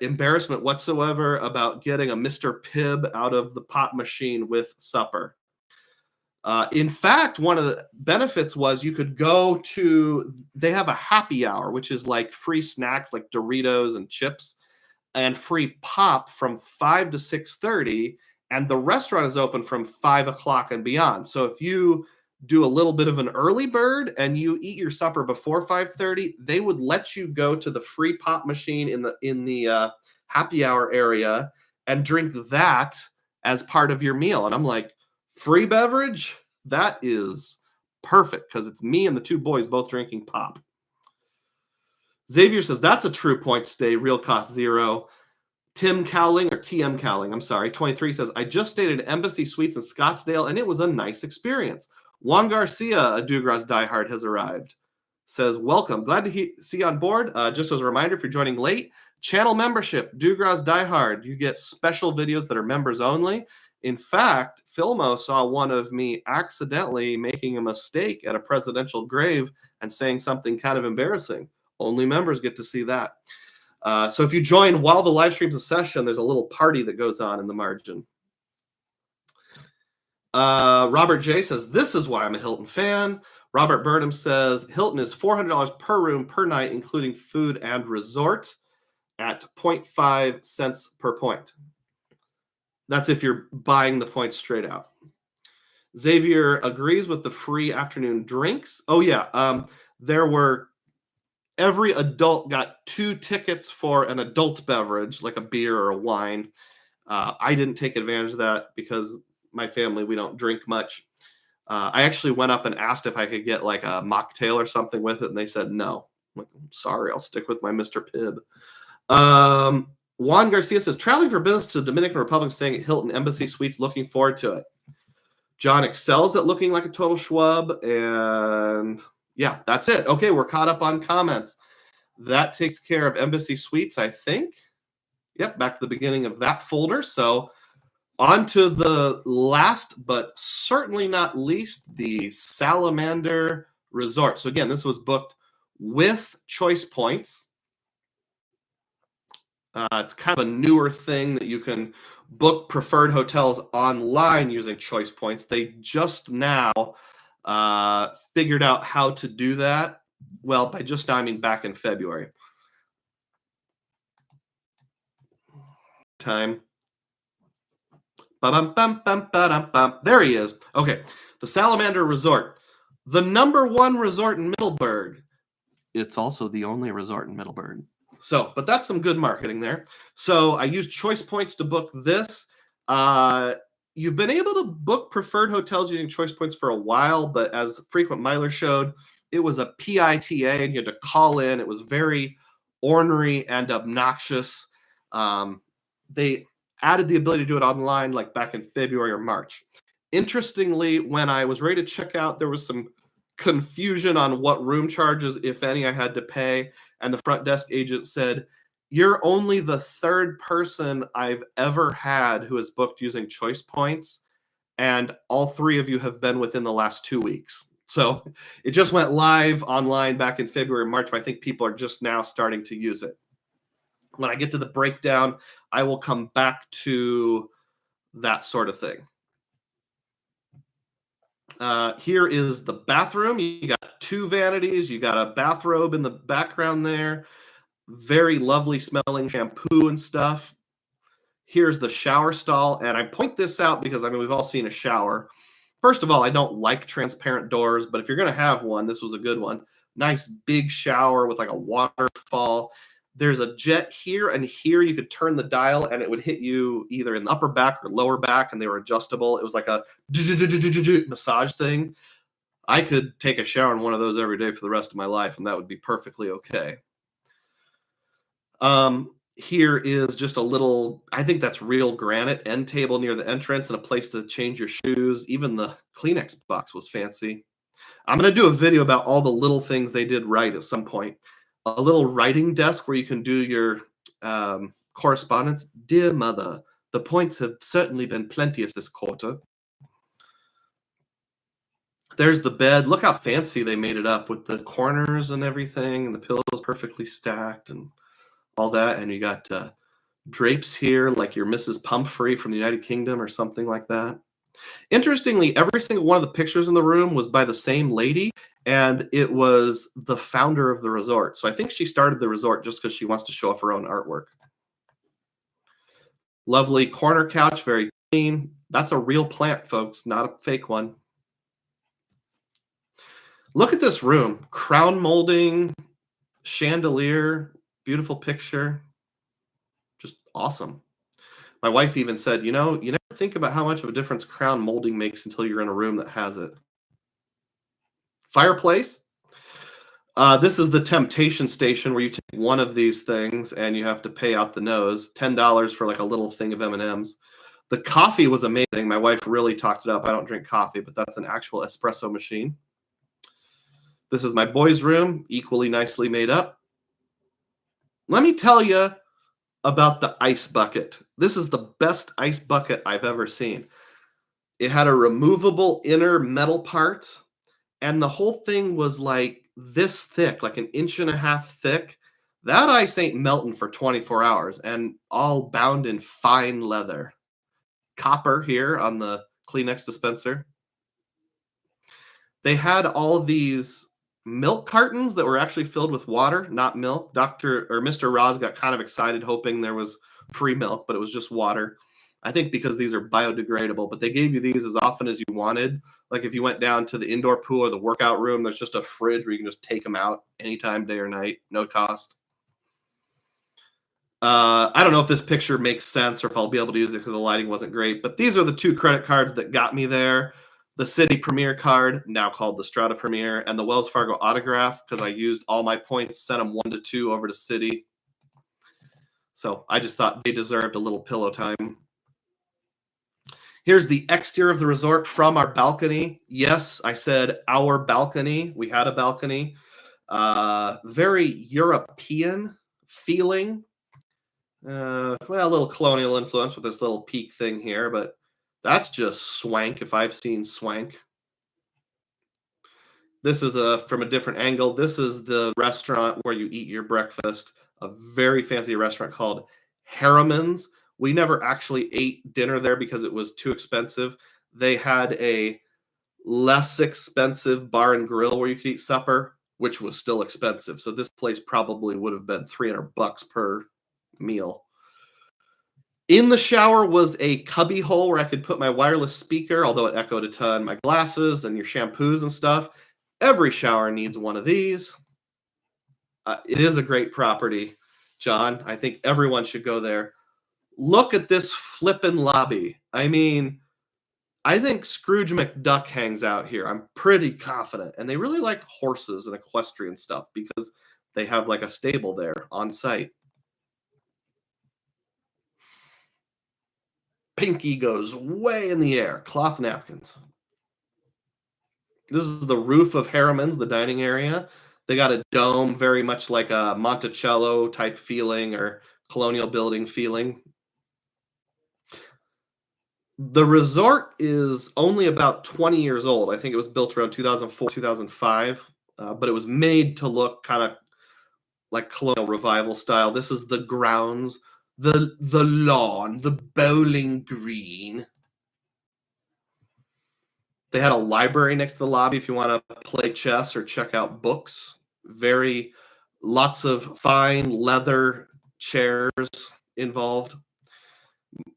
embarrassment whatsoever about getting a Mr. Pibb out of the pop machine with supper. In fact, one of the benefits was you could go to, they have a happy hour, which is like free snacks like Doritos and chips, and free pop from 5 to 6:30, and the restaurant is open from 5 o'clock and beyond. So if you do a little bit of an early bird and you eat your supper before 5:30, they would let you go to the free pop machine in the happy hour area and drink that as part of your meal. And I'm like, free beverage? That is perfect because it's me and the 2 boys both drinking pop. Xavier says, that's a true point stay, real cost 0. Tim Cowling, or TM Cowling, I'm sorry, 23 says, I just stayed at Embassy Suites in Scottsdale, and it was a nice experience. Juan Garcia, a DUGROZ diehard, has arrived. Says, welcome. Glad to see you on board. Just as a reminder, if you're joining late, channel membership, DUGROZ diehard. You get special videos that are members only. In fact, Filmo saw one of me accidentally making a mistake at a presidential grave and saying something kind of embarrassing. Only members get to see that. So if you join while the live stream's a session, there's a little party that goes on in the margin. Robert J says, this is why I'm a Hilton fan. Robert Burnham says, Hilton is $400 per room per night, including food and resort at 0.5 cents per point. That's if you're buying the points straight out. Xavier agrees with the free afternoon drinks. Oh, yeah. Every adult got 2 tickets for an adult beverage, like a beer or a wine. I didn't take advantage of that because my family, we don't drink much. I actually went up and asked if I could get like a mocktail or something with it, and they said no. I'm like, I'm sorry, I'll stick with my Mr. Pibb. Juan Garcia says, traveling for business to the Dominican Republic, staying at Hilton Embassy Suites, looking forward to it. John excels at looking like a total schlub. And yeah, that's it. Okay, we're caught up on comments. That takes care of Embassy Suites, I think. Yep, back to the beginning of that folder. So on to the last, but certainly not least, the Salamander Resort. So again, this was booked with choice points. It's kind of a newer thing that you can book preferred hotels online using choice points. They just now figured out how to do that. Well, by just now, I mean back in February. Time. Ba-bum-bum-bum-ba-dum-bum. There he is. Okay, the Salamander Resort, the #1 resort in Middleburg. It's also the only resort in Middleburg. So, but that's some good marketing there. So I used choice points to book this. You've been able to book preferred hotels using choice points for a while, but as Frequent Miler showed, it was a PITA and you had to call in. It was very ornery and obnoxious. They added the ability to do it online like back in February or March. Interestingly, when I was ready to check out, there was some confusion on what room charges, if any, I had to pay. And the front desk agent said, "You're only the third person I've ever had who has booked using choice points. And all three of you have been within the last 2 weeks." So it just went live online back in February, March, but I think people are just now starting to use it. When I get to the breakdown, I will come back to that sort of thing. Here is the bathroom. You got 2 vanities. You got a bathrobe in the background there. Very lovely smelling shampoo and stuff. Here's the shower stall. And I point this out because, I mean, we've all seen a shower. First of all, I don't like transparent doors, but if you're going to have one, this was a good one. Nice big shower with like a waterfall. There's a jet here and here. You could turn the dial and it would hit you either in the upper back or lower back, and they were adjustable. It was like a massage thing. I could take a shower in one of those every day for the rest of my life, and that would be perfectly okay. Here is just a little, I think that's real granite end table near the entrance and a place to change your shoes. Even the Kleenex box was fancy. I'm going to do a video about all the little things they did right at some point. A little writing desk where you can do your correspondence. Dear mother, the points have certainly been plenteous this quarter. There's the bed. Look how fancy they made it up with the corners and everything, and the pillows perfectly stacked and all that. And you got drapes here like you're Mrs. Pumphrey from the United Kingdom or something like that. Interestingly, every single one of the pictures in the room was by the same lady, and it was the founder of the resort. So I think she started the resort just because she wants to show off her own artwork. Lovely corner couch, very clean. That's a real plant, folks, not a fake one. Look at this room. Crown molding, chandelier, beautiful picture. Just awesome. My wife even said, you know, you never think about how much of a difference crown molding makes until you're in a room that has it. Fireplace. This is the temptation station where you take one of these things and you have to pay out the nose. $10 for like a little thing of M&Ms. The coffee was amazing. My wife really talked it up. I don't drink coffee, but that's an actual espresso machine. This is my boys' room, equally nicely made up. Let me tell you about the ice bucket. This is the best ice bucket I've ever seen. It had a removable inner metal part, and the whole thing was like this thick, like 1.5 inches thick. That ice ain't melting for 24 hours, and all bound in fine leather. Copper here on the Kleenex dispenser. They had all these milk cartons that were actually filled with water, not milk. Mr. Roz got kind of excited hoping there was free milk, but it was just water. I think because these are biodegradable, but they gave you these as often as you wanted. Like if you went down to the indoor pool or the workout room, there's just a fridge where you can just take them out anytime, day or night, no cost. I don't know if this picture makes sense or if I'll be able to use it because the lighting wasn't great, but these are the 2 credit cards that got me there. The Citi Premier Card, now called the Strata Premier, and the Wells Fargo Autograph, because I used all my points, sent them 1 to 2 over to Citi. So I just thought they deserved a little pillow time. Here's the exterior of the resort from our balcony. Yes, I said our balcony. We had a balcony. Very European feeling. Well, a little colonial influence with this little peak thing here, but that's just swank if I've seen swank. This is from a different angle. This is the restaurant where you eat your breakfast, a very fancy restaurant called Harriman's. We never actually ate dinner there because it was too expensive. They had a less expensive bar and grill where you could eat supper, which was still expensive. So this place probably would have been $300 per meal. In the shower was a cubby hole where I could put my wireless speaker, although it echoed a ton, my glasses and your shampoos and stuff. Every shower needs one of these. It is a great property, John. I think everyone should go there. Look at this flippin' lobby. I mean, I think Scrooge McDuck hangs out here. I'm pretty confident. And they really like horses and equestrian stuff because they have like a stable there on site. Pinky goes way in the air. Cloth napkins. This is the roof of Harriman's, the dining area. They got a dome, very much like a Monticello type feeling or colonial building feeling. The resort is only about 20 years old. I think it was built around 2004, 2005, but it was made to look kind of like colonial revival style. This is the grounds, the lawn, the bowling green. They had a library next to the lobby if you want to play chess or check out books. Lots of fine leather chairs involved.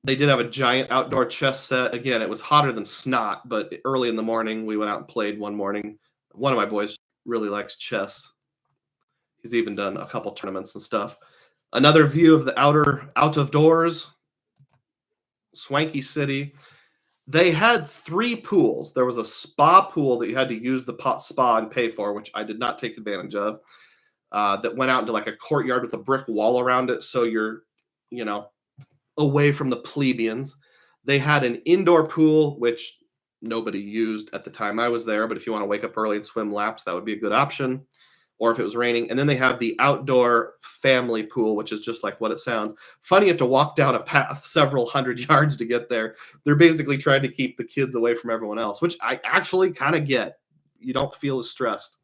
They did have a giant outdoor chess set. Again, it was hotter than snot, but early in the morning, we went out and played one morning. One of my boys really likes chess. He's even done a couple tournaments and stuff. Another view of the out of doors. Swanky city. They had 3 pools. There was a spa pool that you had to use the spa and pay for, which I did not take advantage of, that went out into like a courtyard with a brick wall around it. So you're, away from the plebeians. They had an indoor pool, which nobody used at the time I was there. But if you want to wake up early and swim laps, that would be a good option. Or if it was raining. And then they have the outdoor family pool, which is just like what it sounds. Funny, you have to walk down a path several hundred yards to get there. They're basically trying to keep the kids away from everyone else, which I actually kind of get. You don't feel as stressed.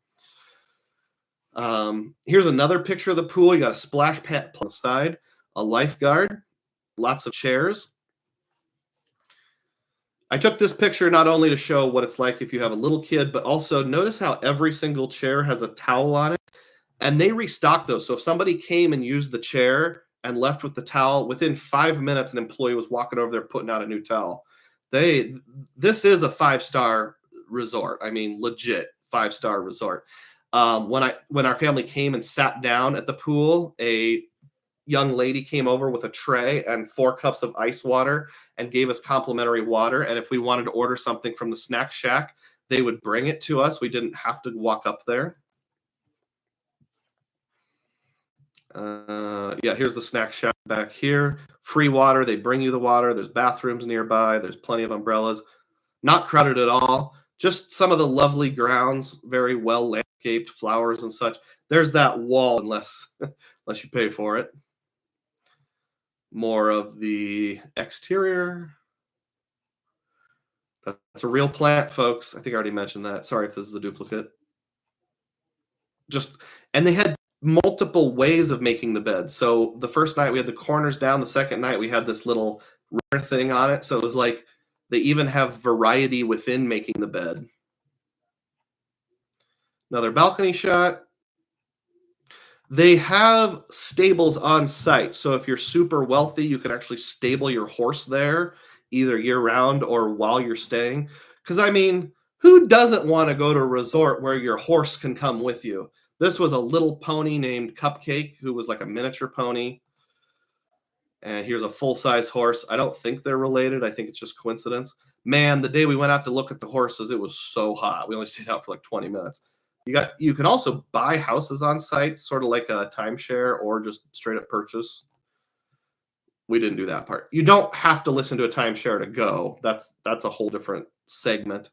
Here's another picture of the pool. You got a splash pad on the side, a lifeguard, lots of chairs. I took this picture not only to show what it's like if you have a little kid, but also notice how every single chair has a towel on it. And they restocked those. So if somebody came and used the chair and left with the towel, within 5 minutes, an employee was walking over there putting out a new towel. This is a 5-star resort. I mean, legit 5-star resort. When our family came and sat down at the pool, a young lady came over with a tray and 4 cups of ice water and gave us complimentary water. And if we wanted to order something from the snack shack, they would bring it to us. We didn't have to walk up there. Here's the snack shack back here. Free water. They bring you the water. There's bathrooms nearby. There's plenty of umbrellas. Not crowded at all. Just some of the lovely grounds, very well landscaped, flowers and such. There's that wall unless you pay for it. More of the exterior. That's a real plant, folks. I think I already mentioned that. Sorry if this is a duplicate. And they had multiple ways of making the bed. So the first night we had the corners down. The second night we had this little rubber thing on it. So it was like they even have variety within making the bed. Another balcony shot. They have stables on site. So if you're super wealthy, you can actually stable your horse there, either year round or while you're staying. Because, I mean, who doesn't want to go to a resort where your horse can come with you? This was a little pony named Cupcake, who was like a miniature pony. And here's a full-size horse. I don't think they're related. I think it's just coincidence. Man, the day we went out to look at the horses, it was so hot. We only stayed out for like 20 minutes. You can also buy houses on site, sort of like a timeshare or just straight up purchase. We didn't do that part. You don't have to listen to a timeshare to go. That's a whole different segment.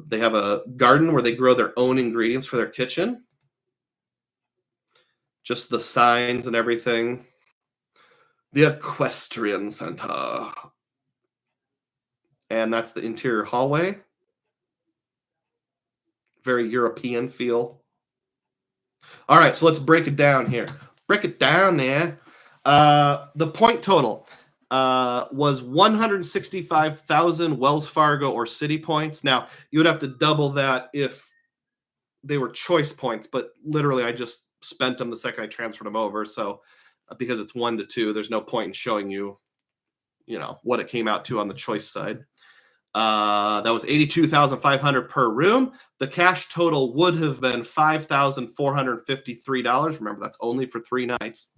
They have a garden where they grow their own ingredients for their kitchen. Just the signs and everything. The Equestrian Center. And that's the interior hallway. Very European feel. All right, so let's break it down here. Break it down there. The point total was 165,000 Wells Fargo or Citi points. Now, you would have to double that if they were choice points, but literally I just spent them the second I transferred them over. So because it's 1 to 2, there's no point in showing you, what it came out to on the choice side. That was $82,500 per room. The cash total would have been $5,453. Remember, that's only for 3 nights.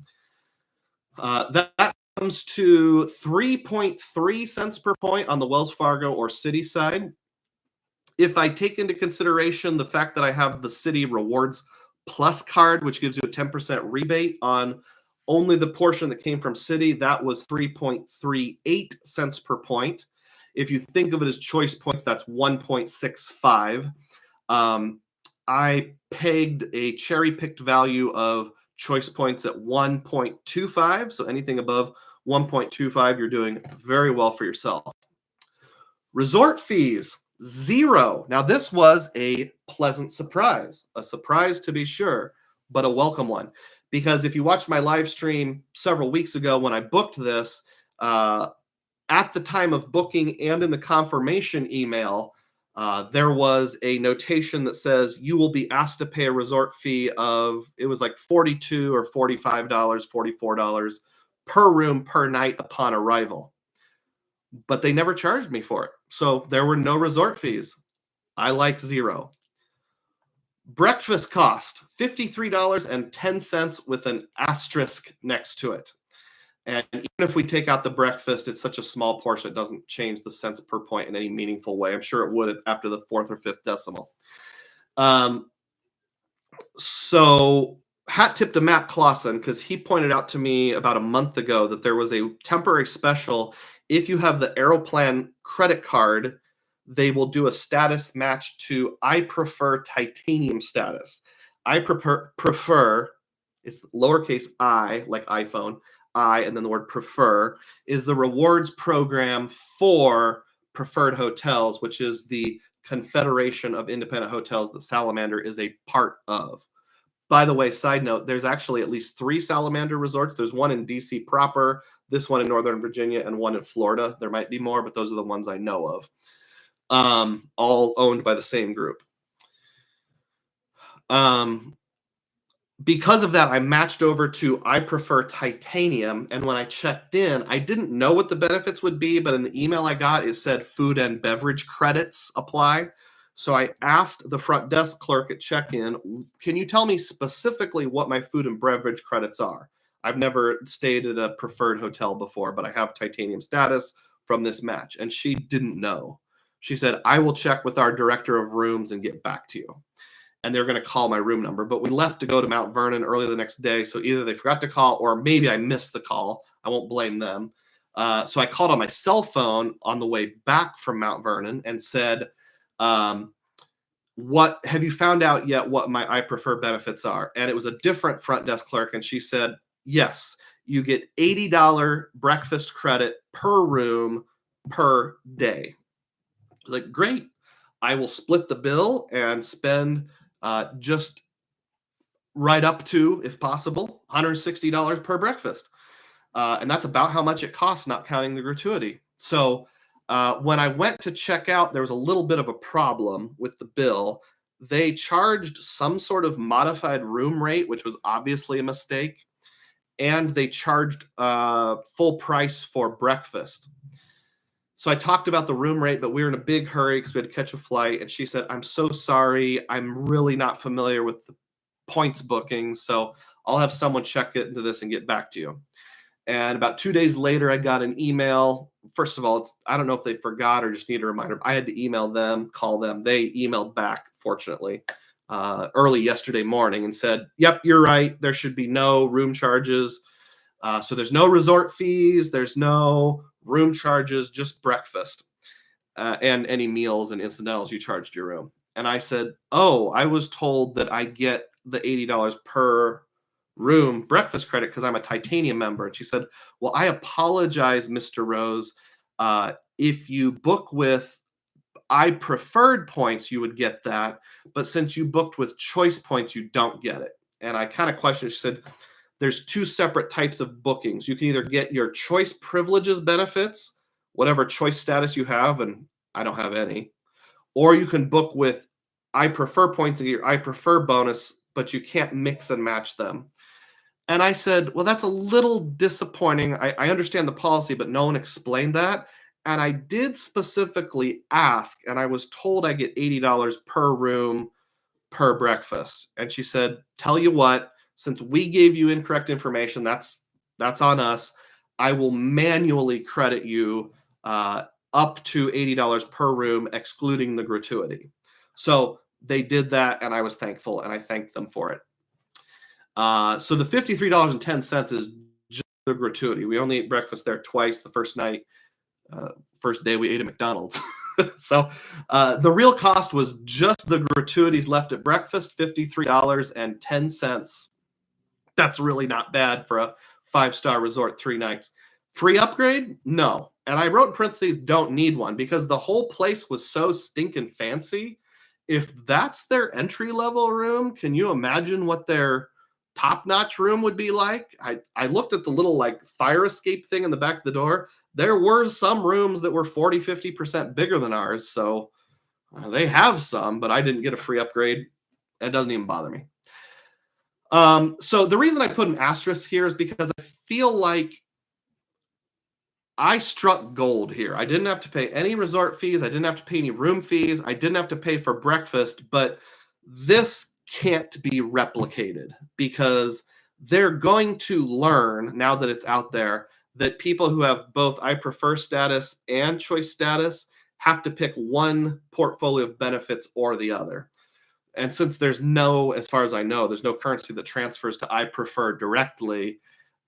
That comes to 3.3 cents per point on the Wells Fargo or Citi side. If I take into consideration the fact that I have the Citi Rewards Plus card, which gives you a 10% rebate on only the portion that came from Citi, that was 3.38 cents per point. If you think of it as choice points, that's 1.65. I pegged a cherry-picked value of choice points at 1.25. So anything above 1.25, you're doing very well for yourself. Resort fees, 0. Now, this was a pleasant surprise. A surprise to be sure, but a welcome one. Because if you watched my live stream several weeks ago when I booked this, at the time of booking and in the confirmation email, there was a notation that says you will be asked to pay a resort fee of, it was like $42 or $45, $44 per room per night upon arrival. But they never charged me for it. So there were no resort fees. I like 0. Breakfast cost, $53.10 with an asterisk next to it. And even if we take out the breakfast, it's such a small portion, it doesn't change the cents per point in any meaningful way. I'm sure it would after the 4th or 5th decimal. So hat tip to Matt Clausen, because he pointed out to me about a month ago that there was a temporary special. If you have the Aeroplan credit card, they will do a status match to I prefer titanium status. I prefer, it's lowercase I, like iPhone, I, and then the word prefer, is the rewards program for preferred hotels, which is the Confederation of Independent Hotels that Salamander is a part of. By the way, side note, there's actually at least 3 Salamander resorts. There's one in D.C. proper, this one in Northern Virginia, and one in Florida. There might be more, but those are the ones I know of. All owned by the same group. Because of that, I matched over to I prefer titanium. And when I checked in, I didn't know what the benefits would be, but in the email I got, it said food and beverage credits apply. So I asked the front desk clerk at check-in, can you tell me specifically what my food and beverage credits are? I've never stayed at a preferred hotel before, but I have titanium status from this match. And she didn't know. She said, I will check with our director of rooms and get back to you. And they're going to call my room number. But we left to go to Mount Vernon early the next day. So either they forgot to call or maybe I missed the call. I won't blame them. So I called on my cell phone on the way back from Mount Vernon and said, what have you found out yet what my I prefer benefits are? And it was a different front desk clerk. And she said, yes, you get $80 breakfast credit per room per day. I was like, great. I will split the bill and spend just right up to, if possible, $160 per breakfast. And that's about how much it costs, not counting the gratuity. So when I went to check out, there was a little bit of a problem with the bill. They charged some sort of modified room rate, which was obviously a mistake. And they charged full price for breakfast. So I talked about the room rate, but we were in a big hurry because we had to catch a flight. And she said, I'm so sorry. I'm really not familiar with the points booking. So I'll have someone check into this and get back to you. And about 2 days later, I got an email. First of all, I don't know if they forgot or just need a reminder. I had to email them, call them. They emailed back, fortunately, early yesterday morning and said, yep, you're right. There should be no room charges. So there's no resort fees, there's no room charges, just breakfast and any meals and incidentals you charged your room. And I said, oh, I was told that I get the $80 per room breakfast credit because I'm a titanium member. And she said, well, I apologize, Mr. Rose. If you book with I preferred points, you would get that. But since you booked with choice points, you don't get it. And I kind of questioned, she said, there's two separate types of bookings. You can either get your choice privileges benefits, whatever choice status you have, and I don't have any, or you can book with I prefer points and get your I prefer bonus, but you can't mix and match them. And I said, well, that's a little disappointing. I understand the policy, but no one explained that. And I did specifically ask, and I was told I get $80 per room per breakfast. And she said, tell you what, since we gave you incorrect information, that's on us. I will manually credit you up to $80 per room, excluding the gratuity. So they did that, and I was thankful, and I thanked them for it. So the $53.10 is just the gratuity. We only ate breakfast there twice. The first night, first day we ate at McDonald's. So the real cost was just the gratuities left at breakfast, $53.10. That's really not bad for a 5-star resort, 3 nights. Free upgrade? No. And I wrote in parentheses, don't need one, because the whole place was so stinking fancy. If that's their entry-level room, can you imagine what their top-notch room would be like? I looked at the little like fire escape thing in the back of the door. There were some rooms that were 40-50% bigger than ours. So they have some, but I didn't get a free upgrade. It doesn't even bother me. So the reason I put an asterisk here is because I feel like I struck gold here. I didn't have to pay any resort fees. I didn't have to pay any room fees. I didn't have to pay for breakfast, but this can't be replicated because they're going to learn, now that it's out there, that people who have both I prefer status and choice status have to pick one portfolio of benefits or the other. And since there's no, as far as I know, there's no currency that transfers to I prefer directly,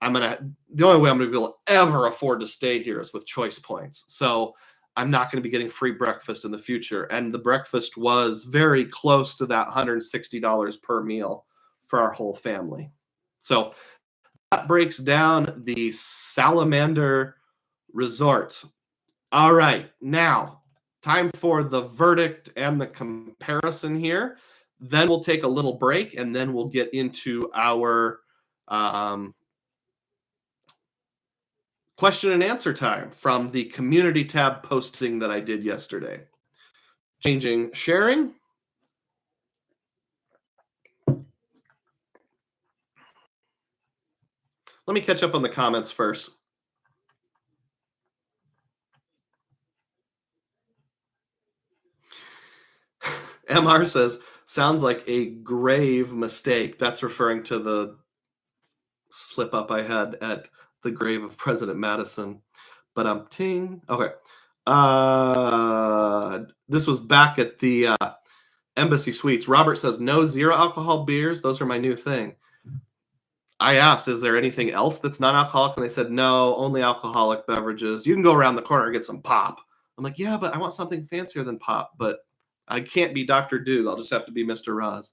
the only way I'm going to be able to ever afford to stay here is with choice points. So I'm not going to be getting free breakfast in the future. And the breakfast was very close to that $160 per meal for our whole family. So that breaks down the Salamander Resort. All right, now time for the verdict and the comparison here. Then we'll take a little break, and then we'll get into our question and answer time from the community tab posting that I did yesterday. Changing sharing. Let me catch up on the comments first. MR says, sounds like a grave mistake. That's referring to the slip up I had at the grave of President Madison. But ting. Okay. This was back at the Embassy Suites. Robert says, no zero alcohol beers. Those are my new thing. I asked, is there anything else that's non-alcoholic? And they said, no, only alcoholic beverages. You can go around the corner and get some pop. I'm like, yeah, but I want something fancier than pop. But I can't be Dr. Doog. I'll just have to be Mr. Roz.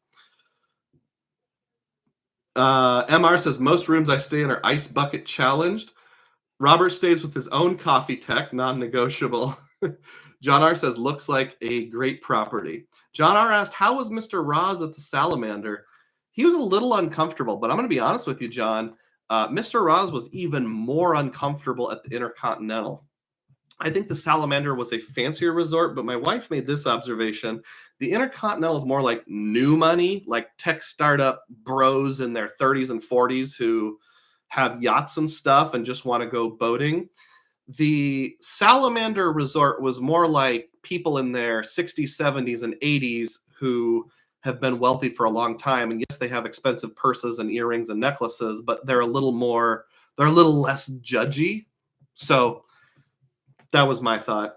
MR says, most rooms I stay in are ice bucket challenged. Robert stays with his own coffee tech, non-negotiable. John R says, looks like a great property. John R asked, how was Mr. Roz at the Salamander? He was a little uncomfortable, but I'm going to be honest with you, John. Mr. Roz was even more uncomfortable at the Intercontinental. I think the Salamander was a fancier resort, but my wife made this observation. The Intercontinental is more like new money, like tech startup bros in their 30s and 40s who have yachts and stuff and just want to go boating. The Salamander Resort was more like people in their 60s, 70s, and 80s who have been wealthy for a long time. And yes, they have expensive purses and earrings and necklaces, but they're a little less judgy. So that was my thought.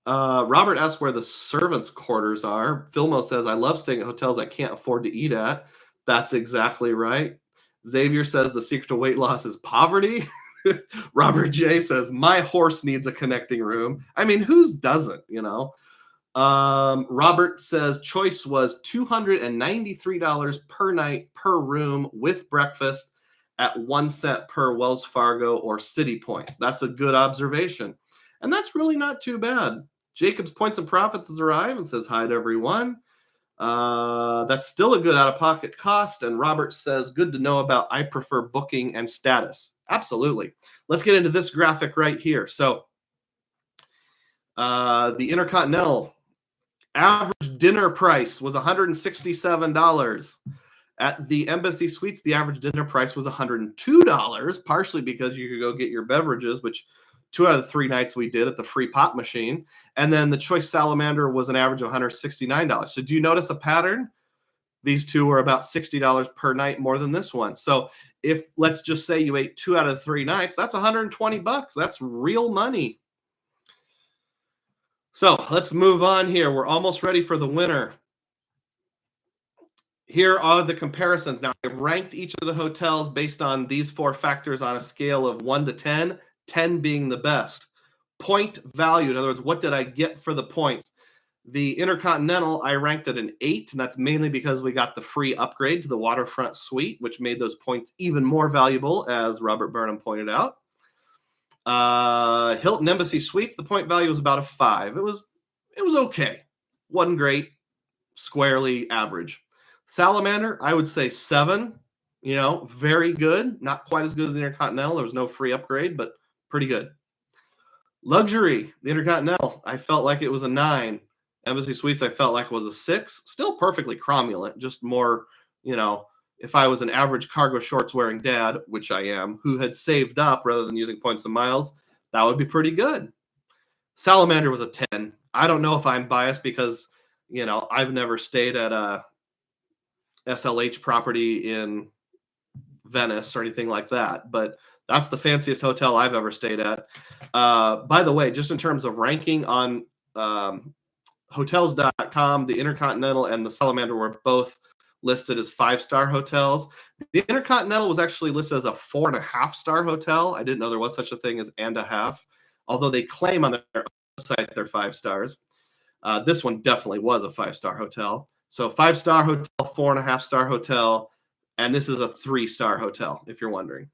Robert asked where the servants' quarters are. Filmo says, I love staying at hotels I can't afford to eat at. That's exactly right. Xavier says the secret to weight loss is poverty. Robert J says my horse needs a connecting room. I mean, whose doesn't, you know? Robert says choice was $293 per night per room with breakfast at 1 cent per Wells Fargo or Citi point. That's a good observation. And that's really not too bad. Jacob's Points and Profits has arrived and says hi to everyone. That's still a good out-of-pocket cost. And Robert says, good to know about I prefer booking and status. Absolutely. Let's get into this graphic right here. So the Intercontinental average dinner price was $167. At the Embassy Suites, the average dinner price was $102, partially because you could go get your beverages, which 2 out of the 3 nights we did at the free pop machine. And then the Choice Salamander was an average of $169. So do you notice a pattern? These two were about $60 per night more than this one. So if, let's just say you ate 2 out of 3 nights, that's $120. That's real money. So let's move on here. We're almost ready for the winner. Here are the comparisons. Now, I ranked each of the hotels based on these 4 factors on a scale of 1 to 10, 10 being the best. Point value, in other words, what did I get for the points? The Intercontinental, I ranked at an 8, and that's mainly because we got the free upgrade to the waterfront suite, which made those points even more valuable, as Robert Burnham pointed out. Hilton Embassy Suites, the point value was about a 5. It was okay. Wasn't great, squarely average. Salamander, I would say 7. You know, very good. Not quite as good as the Intercontinental. There was no free upgrade, but pretty good. Luxury, the Intercontinental, I felt like it was a 9. Embassy Suites, I felt like it was a 6. Still perfectly cromulent, just more, you know, if I was an average cargo shorts wearing dad, which I am, who had saved up rather than using points and miles, that would be pretty good. Salamander was a 10. I don't know if I'm biased because, you know, I've never stayed at a SLH property in Venice or anything like that, but that's the fanciest hotel I've ever stayed at. By the way, just in terms of ranking on hotels.com, the Intercontinental and the Salamander were both listed as 5-star hotels. The Intercontinental was actually listed as a 4.5-star hotel. I didn't know there was such a thing as and a half, although they claim on their website they're 5 stars. This one definitely was a 5-star hotel. So 5-star hotel, 4.5-star hotel, and this is a 3-star hotel, if you're wondering.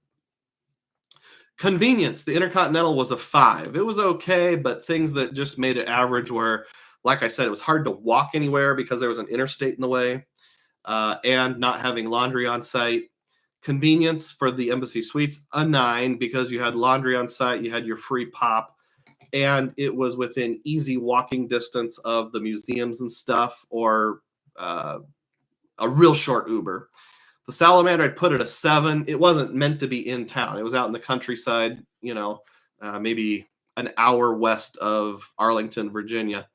Convenience, the Intercontinental was a 5. It was okay, but things that just made it average were, like I said, it was hard to walk anywhere because there was an interstate in the way, and not having laundry on site. Convenience for the Embassy Suites, a 9, because you had laundry on site, you had your free pop, and it was within easy walking distance of the museums and stuff, or a real short Uber. The Salamander, I'd put it a 7. It wasn't meant to be in town. It was out in the countryside, you know, maybe an hour west of Arlington, Virginia.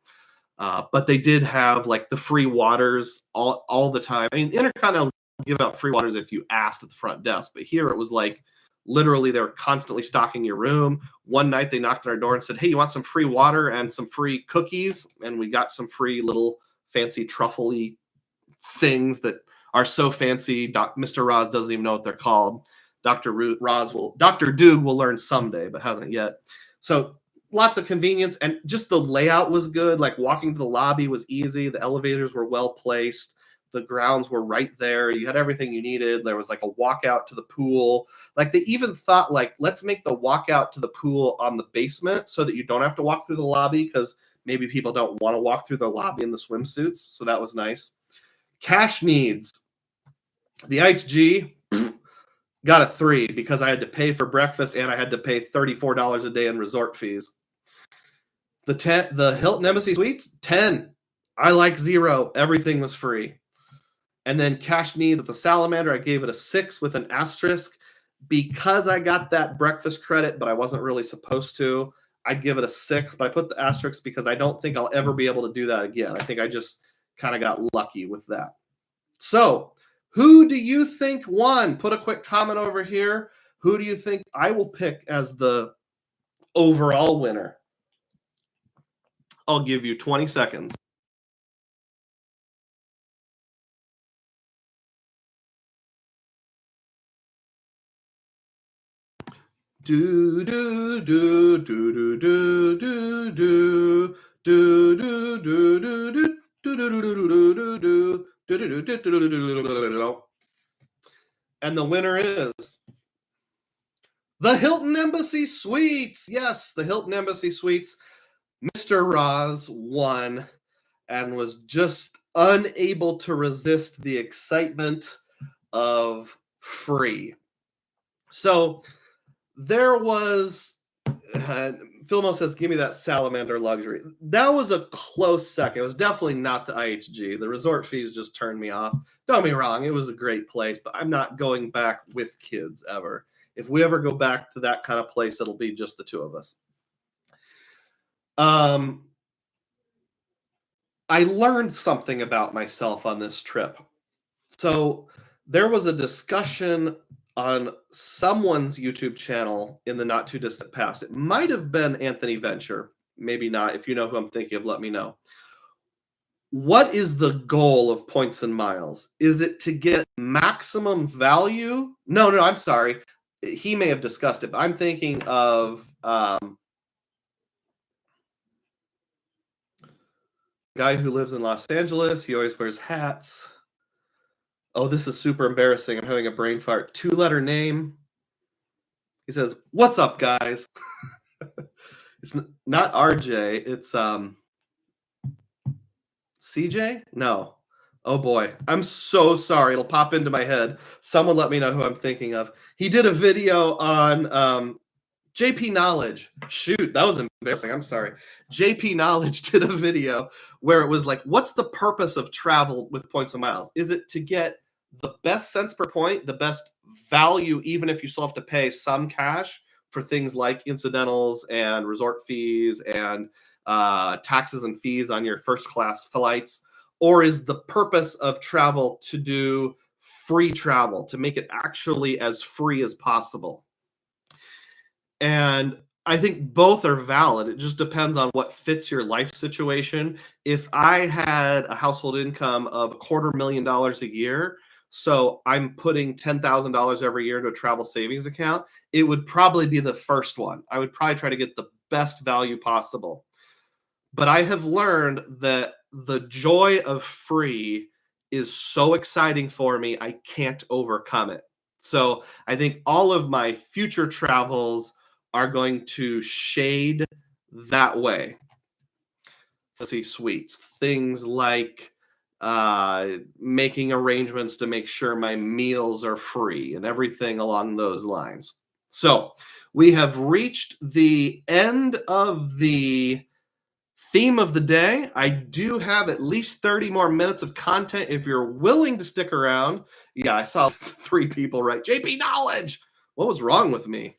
But they did have like the free waters all the time. I mean, Intercontinental would give out free waters if you asked at the front desk, but here it was like literally they were constantly stocking your room. One night they knocked on our door and said, hey, you want some free water and some free cookies? And we got some free little fancy truffle-y things that are so fancy. Mr. Roz doesn't even know what they're called. Dr. Dug will learn someday, but hasn't yet. So lots of convenience, and just the layout was good. Like walking to the lobby was easy. The elevators were well placed. The grounds were right there. You had everything you needed. There was like a walkout to the pool. Like they even thought like, let's make the walkout to the pool on the basement so that you don't have to walk through the lobby, because maybe people don't want to walk through the lobby in the swimsuits. So that was nice. Cash needs. The IHG got a 3 because I had to pay for breakfast and I had to pay $34 a day in resort fees. The Hilton Embassy Suites, 10. I like 0. Everything was free. And then cash needs at the Salamander, I gave it a 6 with an asterisk because I got that breakfast credit, but I wasn't really supposed to. I'd give it a 6, but I put the asterisk because I don't think I'll ever be able to do that again. I think I just kind of got lucky with that. So, who do you think won? Put a quick comment over here. Who do you think I will pick as the overall winner? I'll give you 20 seconds. Do do do do do do do do do do do do do and the winner is the Hilton Embassy Suites. Yes, the Hilton Embassy Suites. Mr. Roz won and was just unable to resist the excitement of free. So there was Philmo says, "Give me that Salamander luxury." That was a close second. It was definitely not the IHG. The resort fees just turned me off. Don't get me wrong; it was a great place, but I'm not going back with kids ever. If we ever go back to that kind of place, it'll be just the two of us. I learned something about myself on this trip. So there was a discussion on someone's YouTube channel in the not too distant past. It might have been Anthony Venture, maybe not. If you know who I'm thinking of, let me know. What is the goal of points and miles? Is it to get maximum value? No, I'm sorry. He may have discussed it, but I'm thinking of guy who lives in Los Angeles. He always wears hats. Oh, this is super embarrassing. I'm having a brain fart. 2-letter name. He says, "What's up, guys?" It's not RJ. It's CJ? No. Oh boy. I'm so sorry. It'll pop into my head. Someone let me know who I'm thinking of. He did a video on JP Knowledge. Shoot, that was embarrassing. I'm sorry. JP Knowledge did a video where it was like, what's the purpose of travel with points and miles? Is it to get the best cents per point, the best value, even if you still have to pay some cash for things like incidentals and resort fees and taxes and fees on your first class flights? Or is the purpose of travel to do free travel, to make it actually as free as possible? And I think both are valid. It just depends on what fits your life situation. If I had a household income of $250,000 a year, so I'm putting $10,000 every year into a travel savings account, it would probably be the first one. I would probably try to get the best value possible. But I have learned that the joy of free is so exciting for me, I can't overcome it. So I think all of my future travels are going to shade that way. Let's see, suites. Things like making arrangements to make sure my meals are free and everything along those lines. So we have reached the end of the theme of the day. I do have at least 30 more minutes of content if you're willing to stick around. Yeah, I saw 3 people write JP Knowledge. What was wrong with me?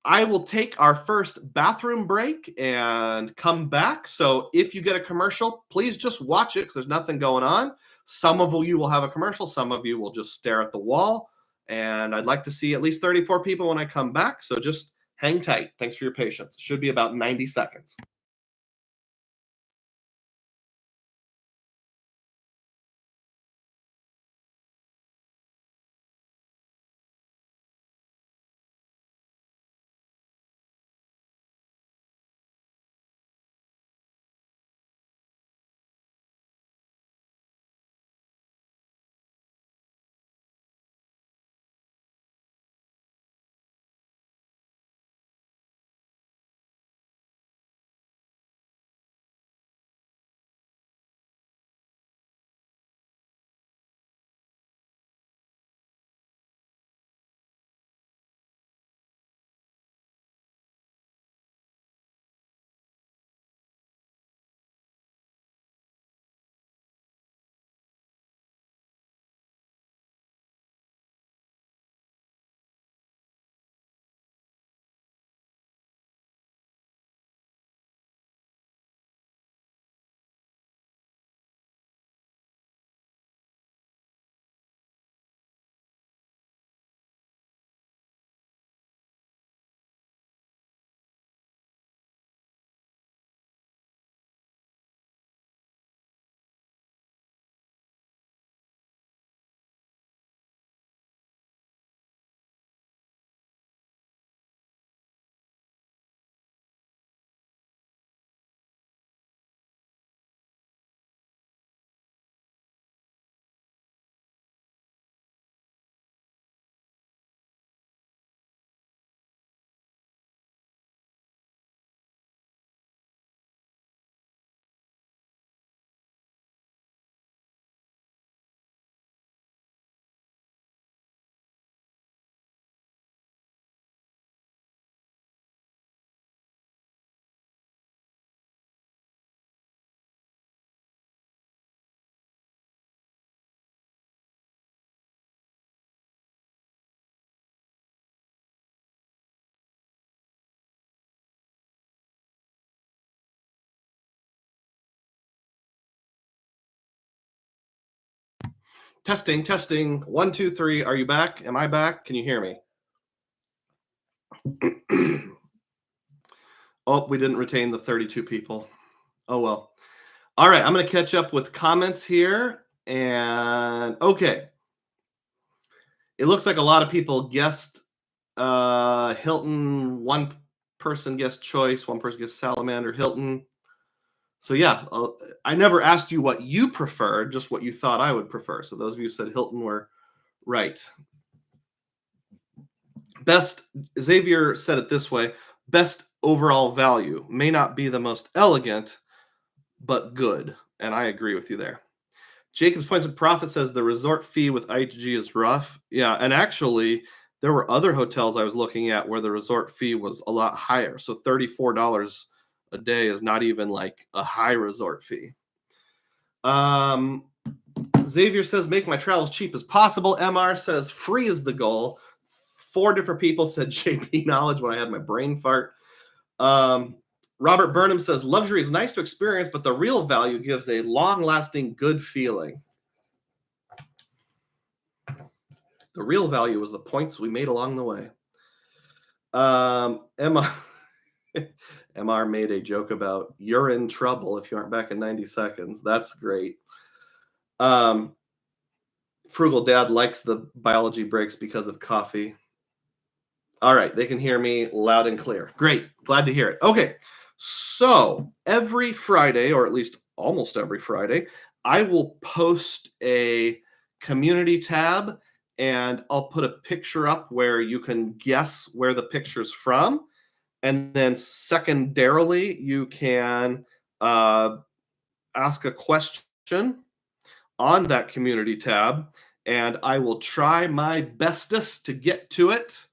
I will take our first bathroom break and come back. So if you get a commercial, please just watch it because there's nothing going on. Some of you will have a commercial. Some of you will just stare at the wall. And I'd like to see at least 34 people when I come back. So just hang tight. Thanks for your patience. It should be about 90 seconds. Testing, testing. 1, 2, 3. Are you back? Am I back? Can you hear me? Oh, we didn't retain the 32 people. Oh, well. All right, I'm going to catch up with comments here. And okay. It looks like a lot of people guessed Hilton. One person guessed Choice. One person guessed Salamander, Hilton. So yeah, I never asked you what you preferred, just what you thought I would prefer. So those of you who said Hilton were right. Best, Xavier said it this way, best overall value may not be the most elegant, but good. And I agree with you there. Jacob's Points of Profit says the resort fee with IHG is rough. Yeah, and actually, there were other hotels I was looking at where the resort fee was a lot higher. So $34 a day is not even like a high resort fee. Xavier says, make my travels cheap as possible. MR says, free is the goal. 4 different people said JP Knowledge when I had my brain fart. Robert Burnham says, luxury is nice to experience, but the real value gives a long-lasting good feeling. The real value was the points we made along the way. MR made a joke about you're in trouble if you aren't back in 90 seconds. That's great. Frugal Dad likes the biology breaks because of coffee. All right, they can hear me loud and clear. Great, glad to hear it. Okay, so every Friday, or at least almost every Friday, I will post a community tab, and I'll put a picture up where you can guess where the picture's from. And then secondarily, you can ask a question on that community tab, and I will try my bestest to get to it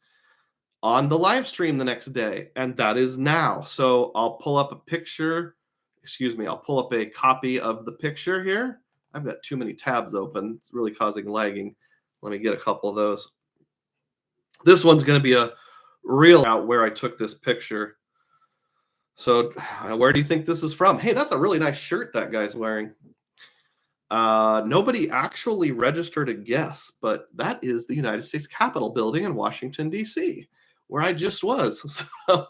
on the live stream the next day, and that is now. So I'll pull up a picture. Excuse me, I'll pull up a copy of the picture here. I've got too many tabs open. It's really causing lagging. Let me get a couple of those. This one's going to be a real out where I took this picture. So where do you think this is from? Hey, that's a really nice shirt that guy's wearing. Nobody actually registered a guess, but that is the United States Capitol building in Washington, D.C., where I just was. So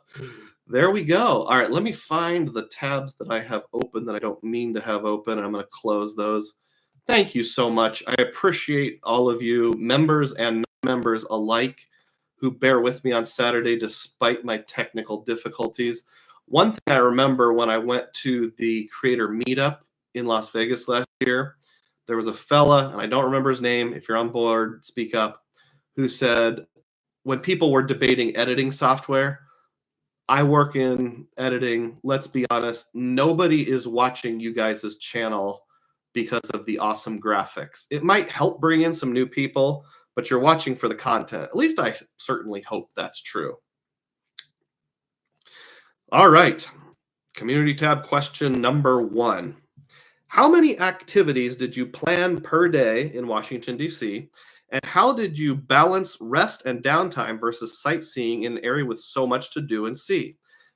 there we go. All right, let me find the tabs that I have open that I don't mean to have open, and I'm going to close those. Thank you so much. I appreciate all of you, members and non-members alike, who bear with me on Saturday despite my technical difficulties. One thing I remember when I went to the creator meetup in Las Vegas last year, there was a fella, and I don't remember his name. If you're on board, speak up, who said, when people were debating editing software, I work in editing. Let's be honest, nobody is watching you guys' channel because of the awesome graphics. It might help bring in some new people, but you're watching for the content. At least I certainly hope that's true. All right. Community tab question number 1. How many activities did you plan per day in Washington, D.C., and how did you balance rest and downtime versus sightseeing in an area with so much to do and see?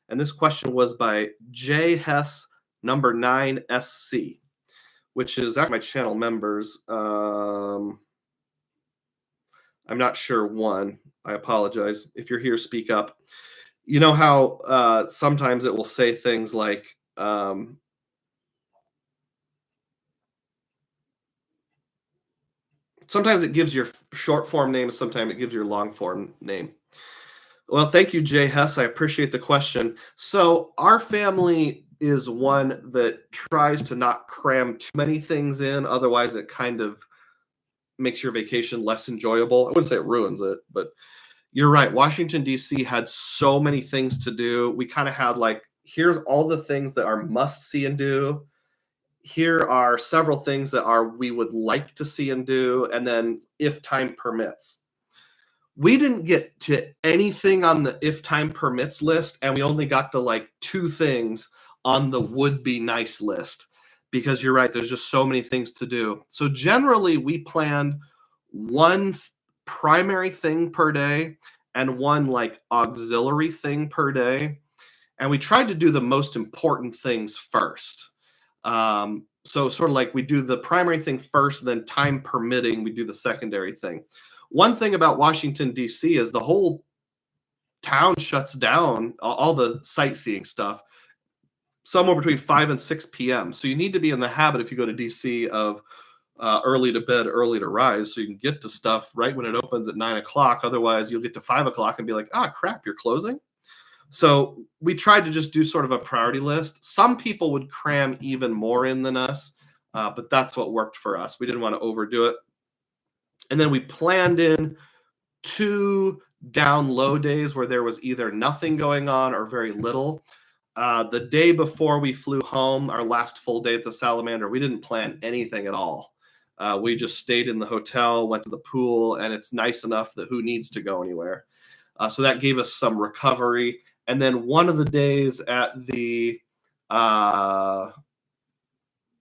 And this question was by J. Hess number 9SC, which is actually my channel members. I'm not sure one. I apologize. If you're here, speak up. You know how sometimes it will say things like, sometimes it gives your short form name, sometimes it gives your long form name. Well, thank you, Jay Hess. I appreciate the question. So our family is one that tries to not cram too many things in. Otherwise, it kind of makes your vacation less enjoyable. I wouldn't say it ruins it, but you're right. Washington, D.C. had so many things to do. We kind of had like, here's all the things that are must see and do. Here are several things that we would like to see and do, and then if time permits. We didn't get to anything on the if time permits list, and we only got to like 2 things on the would be nice list, because you're right, there's just so many things to do. So generally we planned one primary thing per day and one like auxiliary thing per day, and we tried to do the most important things first. So sort of like we do the primary thing first, then time permitting, we do the secondary thing. One thing about Washington, D.C. is the whole town shuts down, all the sightseeing stuff, somewhere between 5 and 6 p.m. So you need to be in the habit, if you go to DC, of early to bed, early to rise, so you can get to stuff right when it opens at 9 o'clock. Otherwise, you'll get to 5 o'clock and be like, ah, crap, you're closing. So we tried to just do sort of a priority list. Some people would cram even more in than us, but that's what worked for us. We didn't want to overdo it. And then we planned in 2 down low days where there was either nothing going on or very little. The day before we flew home, our last full day at the Salamander, we didn't plan anything at all. We just stayed in the hotel, went to the pool, and it's nice enough that who needs to go anywhere? So that gave us some recovery. And then one of the days at the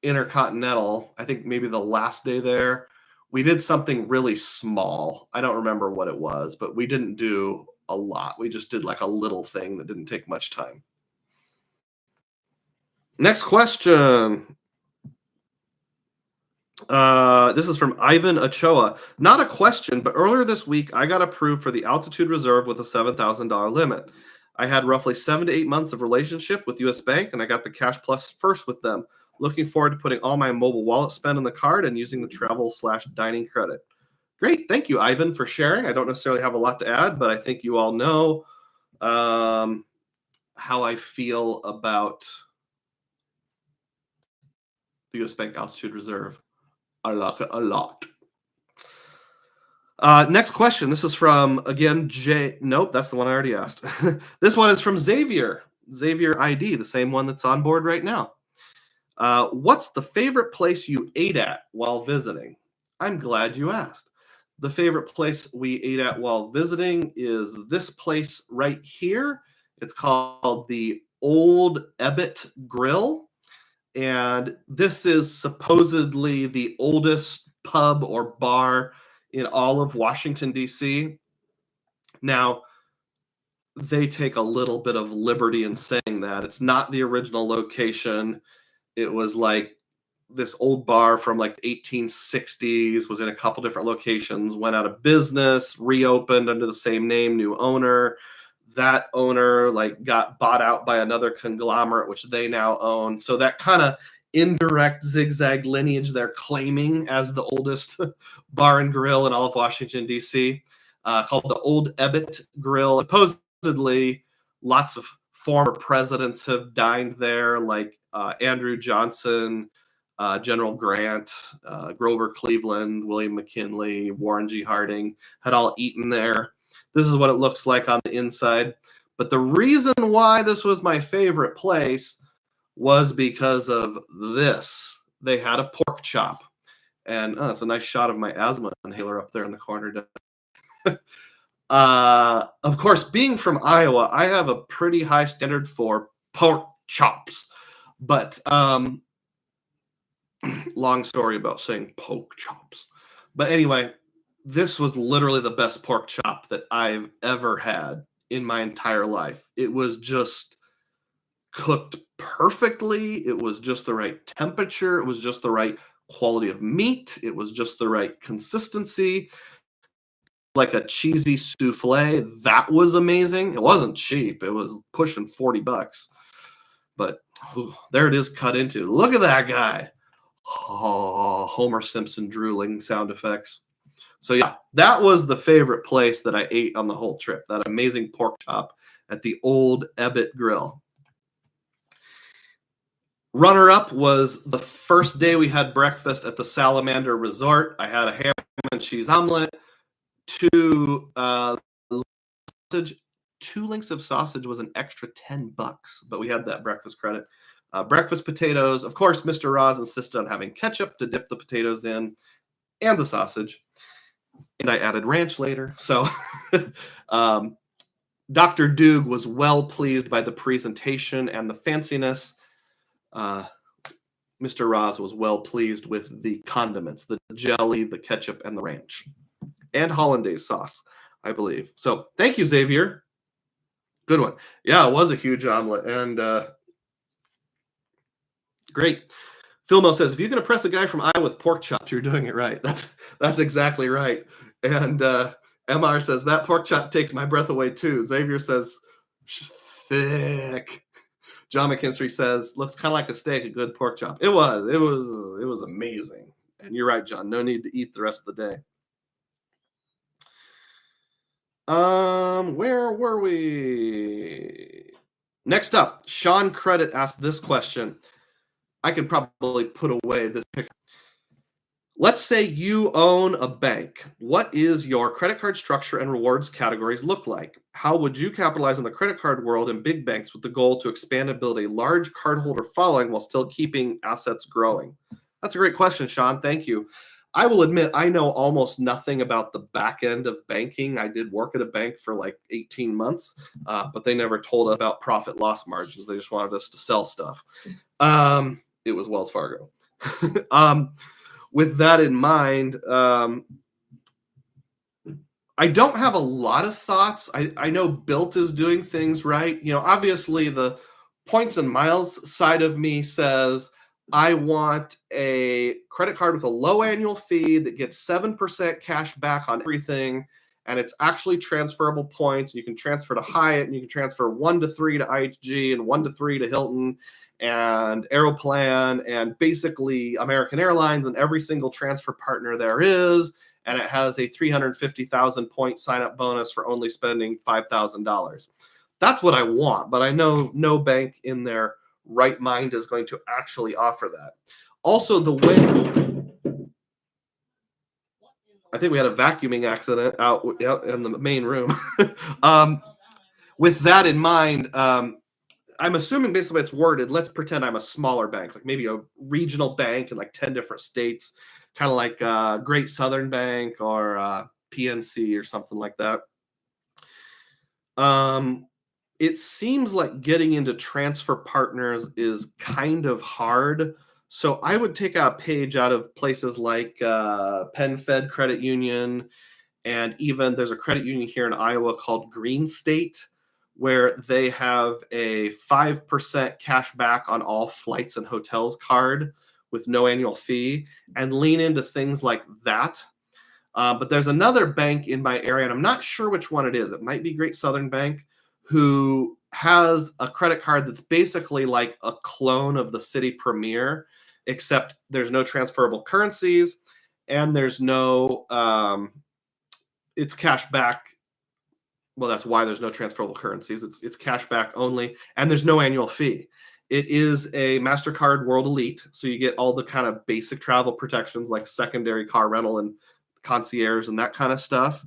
Intercontinental, I think maybe the last day there, we did something really small. I don't remember what it was, but we didn't do a lot. We just did like a little thing that didn't take much time. Next question. This is from Ivan Ochoa. Not a question, but earlier this week, I got approved for the Altitude Reserve with a $7,000 limit. I had roughly 7 to 8 months of relationship with US Bank, and I got the Cash Plus first with them. Looking forward to putting all my mobile wallet spend on the card and using the travel/dining credit. Great. Thank you, Ivan, for sharing. I don't necessarily have a lot to add, but I think you all know how I feel about the US Bank Altitude Reserve. I like it a lot. Next question. This is from, again, Jay. Nope, that's the one I already asked. This one is from Xavier. Xavier ID, the same one that's on board right now. What's the favorite place you ate at while visiting? I'm glad you asked. The favorite place we ate at while visiting is this place right here. It's called the Old Ebbitt Grill. And this is supposedly the oldest pub or bar in all of Washington, D.C. Now, they take a little bit of liberty in saying that. It's not the original location. It was like this old bar from like the 1860s, was in a couple different locations, went out of business, reopened under the same name, new owner. That owner like got bought out by another conglomerate, which they now own. So that kind of indirect zigzag lineage they're claiming as the oldest bar and grill in all of Washington, D.C., called the Old Ebbitt Grill. Supposedly, lots of former presidents have dined there, like Andrew Johnson, General Grant, Grover Cleveland, William McKinley, Warren G. Harding had all eaten there. This is what it looks like on the inside. But the reason why this was my favorite place was because of this. They had a pork chop. And it's a nice shot of my asthma inhaler up there in the corner. Of course, being from Iowa, I have a pretty high standard for pork chops. But long story about saying pork chops. But anyway, this was literally the best pork chop that I've ever had in my entire life. It was just cooked perfectly. It was just the right temperature. It was just the right quality of meat. It was just the right consistency. Like a cheesy souffle. That was amazing. It wasn't cheap. It was pushing $40. But there it is cut into. Look at that guy. Oh, Homer Simpson drooling sound effects. So yeah, that was the favorite place that I ate on the whole trip. That amazing pork chop at the Old Ebbitt Grill. Runner-up was the first day we had breakfast at the Salamander Resort. I had a ham and cheese omelet, 2 links of sausage was an extra $10, but we had that breakfast credit. Breakfast potatoes. Of course, Mr. Roz insisted on having ketchup to dip the potatoes in and the sausage. And I added ranch later. So Dr. Doug was well pleased by the presentation and the fanciness. Mr. Roz was well pleased with the condiments, the jelly, the ketchup, and the ranch. And hollandaise sauce, I believe. So thank you, Xavier. Good one. Yeah, it was a huge omelet. And great. Philmo says, if you can impress a guy from Iowa with pork chops, you're doing it right. That's exactly right. And MR says, that pork chop takes my breath away too. Xavier says, thick. John McKinstry says, looks kind of like a steak, a good pork chop. It was amazing. And you're right, John. No need to eat the rest of the day. Where were we? Next up, Sean Credit asked this question. I could probably put away this picture. Let's say you own a bank. What is your credit card structure and rewards categories look like? How would you capitalize on the credit card world and big banks with the goal to expand and build a large cardholder following while still keeping assets growing? That's a great question, Sean. Thank you. I will admit I know almost nothing about the back end of banking. I did work at a bank for like 18 months, but they never told us about profit loss margins. They just wanted us to sell stuff. It was Wells Fargo. With that in mind, I don't have a lot of thoughts. I know Built is doing things right. Obviously the points and miles side of me says I want a credit card with a low annual fee that gets 7% cash back on everything, and it's actually transferable points. You can transfer to Hyatt, and you can transfer 1 to 3 to IHG and 1 to 3 to Hilton and Aeroplan and basically American Airlines and every single transfer partner there is. And it has a 350,000 point sign-up bonus for only spending $5,000. That's what I want, but I know no bank in their right mind is going to actually offer that. Also, the way I think we had a vacuuming accident out in the main room. With that in mind, I'm assuming based on what it's worded, let's pretend I'm a smaller bank, like maybe a regional bank in like 10 different states, kind of like Great Southern Bank or PNC or something like that. It seems like getting into transfer partners is kind of hard. So I would take a page out of places like Penn Fed Credit Union, and even there's a credit union here in Iowa called Green State, where they have a 5% cash back on all flights and hotels card with no annual fee, and lean into things like that. But there's another bank in my area, and I'm not sure which one it is. It might be Great Southern Bank, who has a credit card that's basically like a clone of the Citi Premier, except there's no transferable currencies, and there's no, it's cash back. Well, that's why there's no transferable currencies. It's cash back only, and there's no annual fee. It is a MasterCard World Elite, so you get all the kind of basic travel protections like secondary car rental and concierge and that kind of stuff.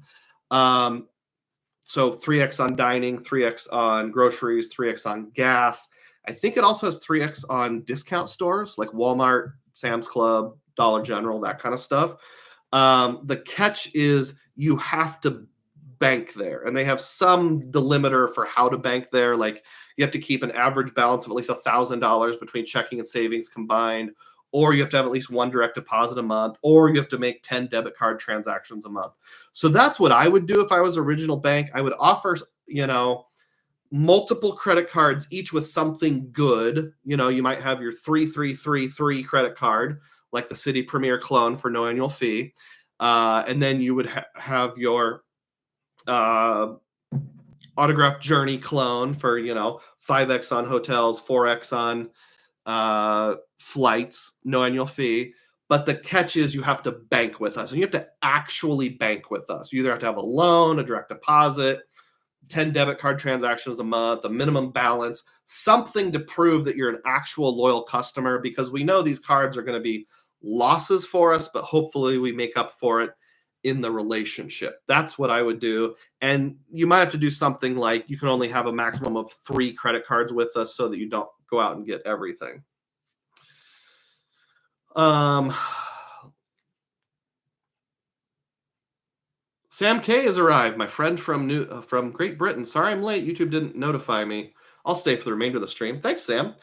So 3x on dining, 3x on groceries, 3x on gas. I think it also has 3x on discount stores like Walmart, Sam's Club, Dollar General, that kind of stuff. The catch is you have to bank there, and they have some delimiter for how to bank there. Like you have to keep an average balance of at least $1,000 between checking and savings combined, or you have to have at least one direct deposit a month, or you have to make 10 debit card transactions a month. So that's what I would do if I was a regional bank. I would offer, multiple credit cards, each with something good. You might have your 3333 credit card, like the Citi Premier clone for no annual fee. And then you would have your Autograph Journey clone for 5x on hotels, 4x on flights, no annual fee. But the catch is you have to bank with us, and you have to actually bank with us. You either have to have a loan, a direct deposit, 10 debit card transactions a month, a minimum balance, something to prove that you're an actual loyal customer, because we know these cards are going to be losses for us, but hopefully we make up for it in the relationship. That's what I would do. And you might have to do something like you can only have a maximum of 3 credit cards with us so that you don't go out and get everything. Sam K has arrived, my friend from Great Britain. Sorry I'm late. YouTube didn't notify me. I'll stay for the remainder of the stream. Thanks, Sam.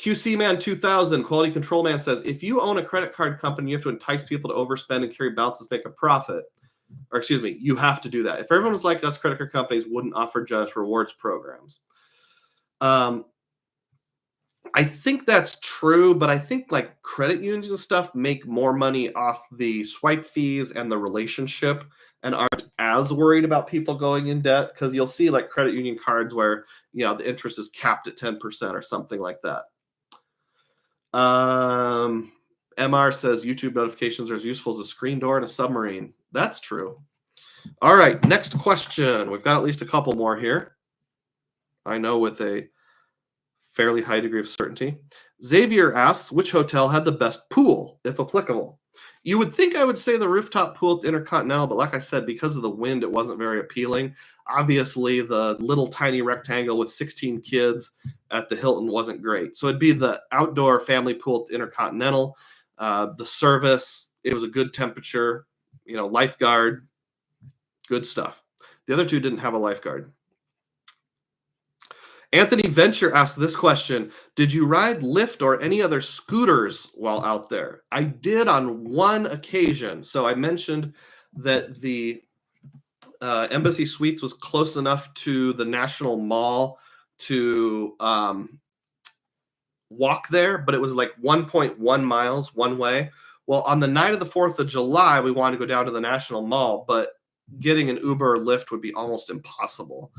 QC Man 2000, Quality Control Man says, if you own a credit card company, you have to entice people to overspend and carry balances to make a profit. Or excuse me, you have to do that. If everyone was like us, credit card companies wouldn't offer just rewards programs. I I think that's true, but I think like credit unions and stuff make more money off the swipe fees and the relationship and aren't as worried about people going in debt, because you'll see like credit union cards where, the interest is capped at 10% or something like that. MR says YouTube notifications are as useful as a screen door in a submarine. That's true. All right, next question. We've got at least a couple more here. I know with a fairly high degree of certainty. Xavier asks, which hotel had the best pool, if applicable? You would think I would say the rooftop pool at the Intercontinental, but like I said, because of the wind, it wasn't very appealing. Obviously, the little tiny rectangle with 16 kids at the Hilton wasn't great. So it'd be the outdoor family pool at the Intercontinental. The service, it was a good temperature, lifeguard, good stuff. The other two didn't have a lifeguard. Anthony Venture asked this question: did you ride Lyft or any other scooters while out there? I did on one occasion. So I mentioned that the Embassy Suites was close enough to the National Mall to walk there, but it was like 1.1 miles one way. Well, on the night of the 4th of July, we wanted to go down to the National Mall, but getting an Uber or Lyft would be almost impossible.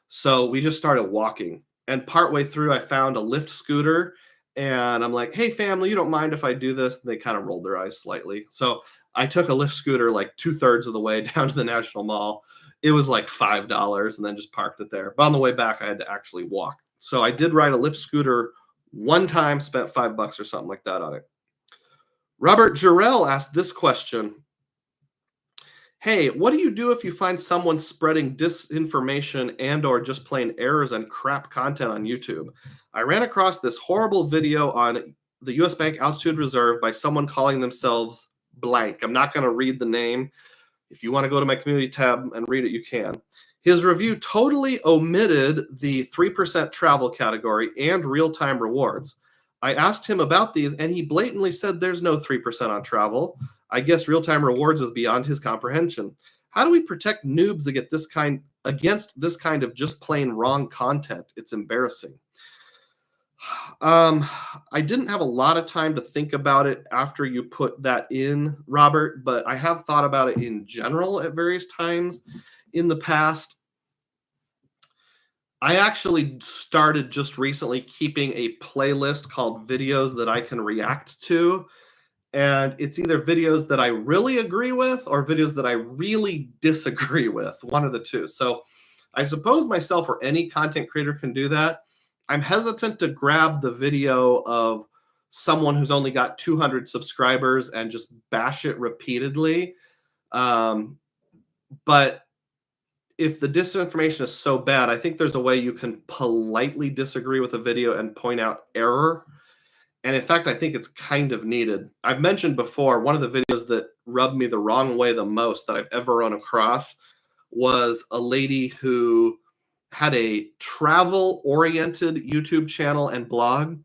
So we just started walking. And partway through, I found a Lyft scooter. And I'm like, hey, family, you don't mind if I do this? And they kind of rolled their eyes slightly. So I took a Lyft scooter like 2/3 of the way down to the National Mall. It was like $5 and then just parked it there. But on the way back, I had to actually walk. So I did ride a Lyft scooter one time, spent $5 or something like that on it. Robert Jarrell asked this question. Hey, what do you do if you find someone spreading disinformation and or just plain errors and crap content on YouTube? I ran across this horrible video on the US Bank Altitude Reserve by someone calling themselves blank. I'm not going to read the name. If you want to go to my community tab and read it, you can. His review totally omitted the 3% travel category and real-time rewards. I asked him about these, and he blatantly said there's no 3% on travel. I guess real-time rewards is beyond his comprehension. How do we protect noobs against this kind of just plain wrong content? It's embarrassing. I didn't have a lot of time to think about it after you put that in, Robert, but I have thought about it in general at various times in the past. I actually started just recently keeping a playlist called videos that I can react to. And it's either videos that I really agree with or videos that I really disagree with, one of the two. So I suppose myself or any content creator can do that. I'm hesitant to grab the video of someone who's only got 200 subscribers and just bash it repeatedly. But if the disinformation is so bad, I think there's a way you can politely disagree with a video and point out error. And in fact, I think it's kind of needed. I've mentioned before, one of the videos that rubbed me the wrong way the most that I've ever run across was a lady who had a travel-oriented YouTube channel and blog.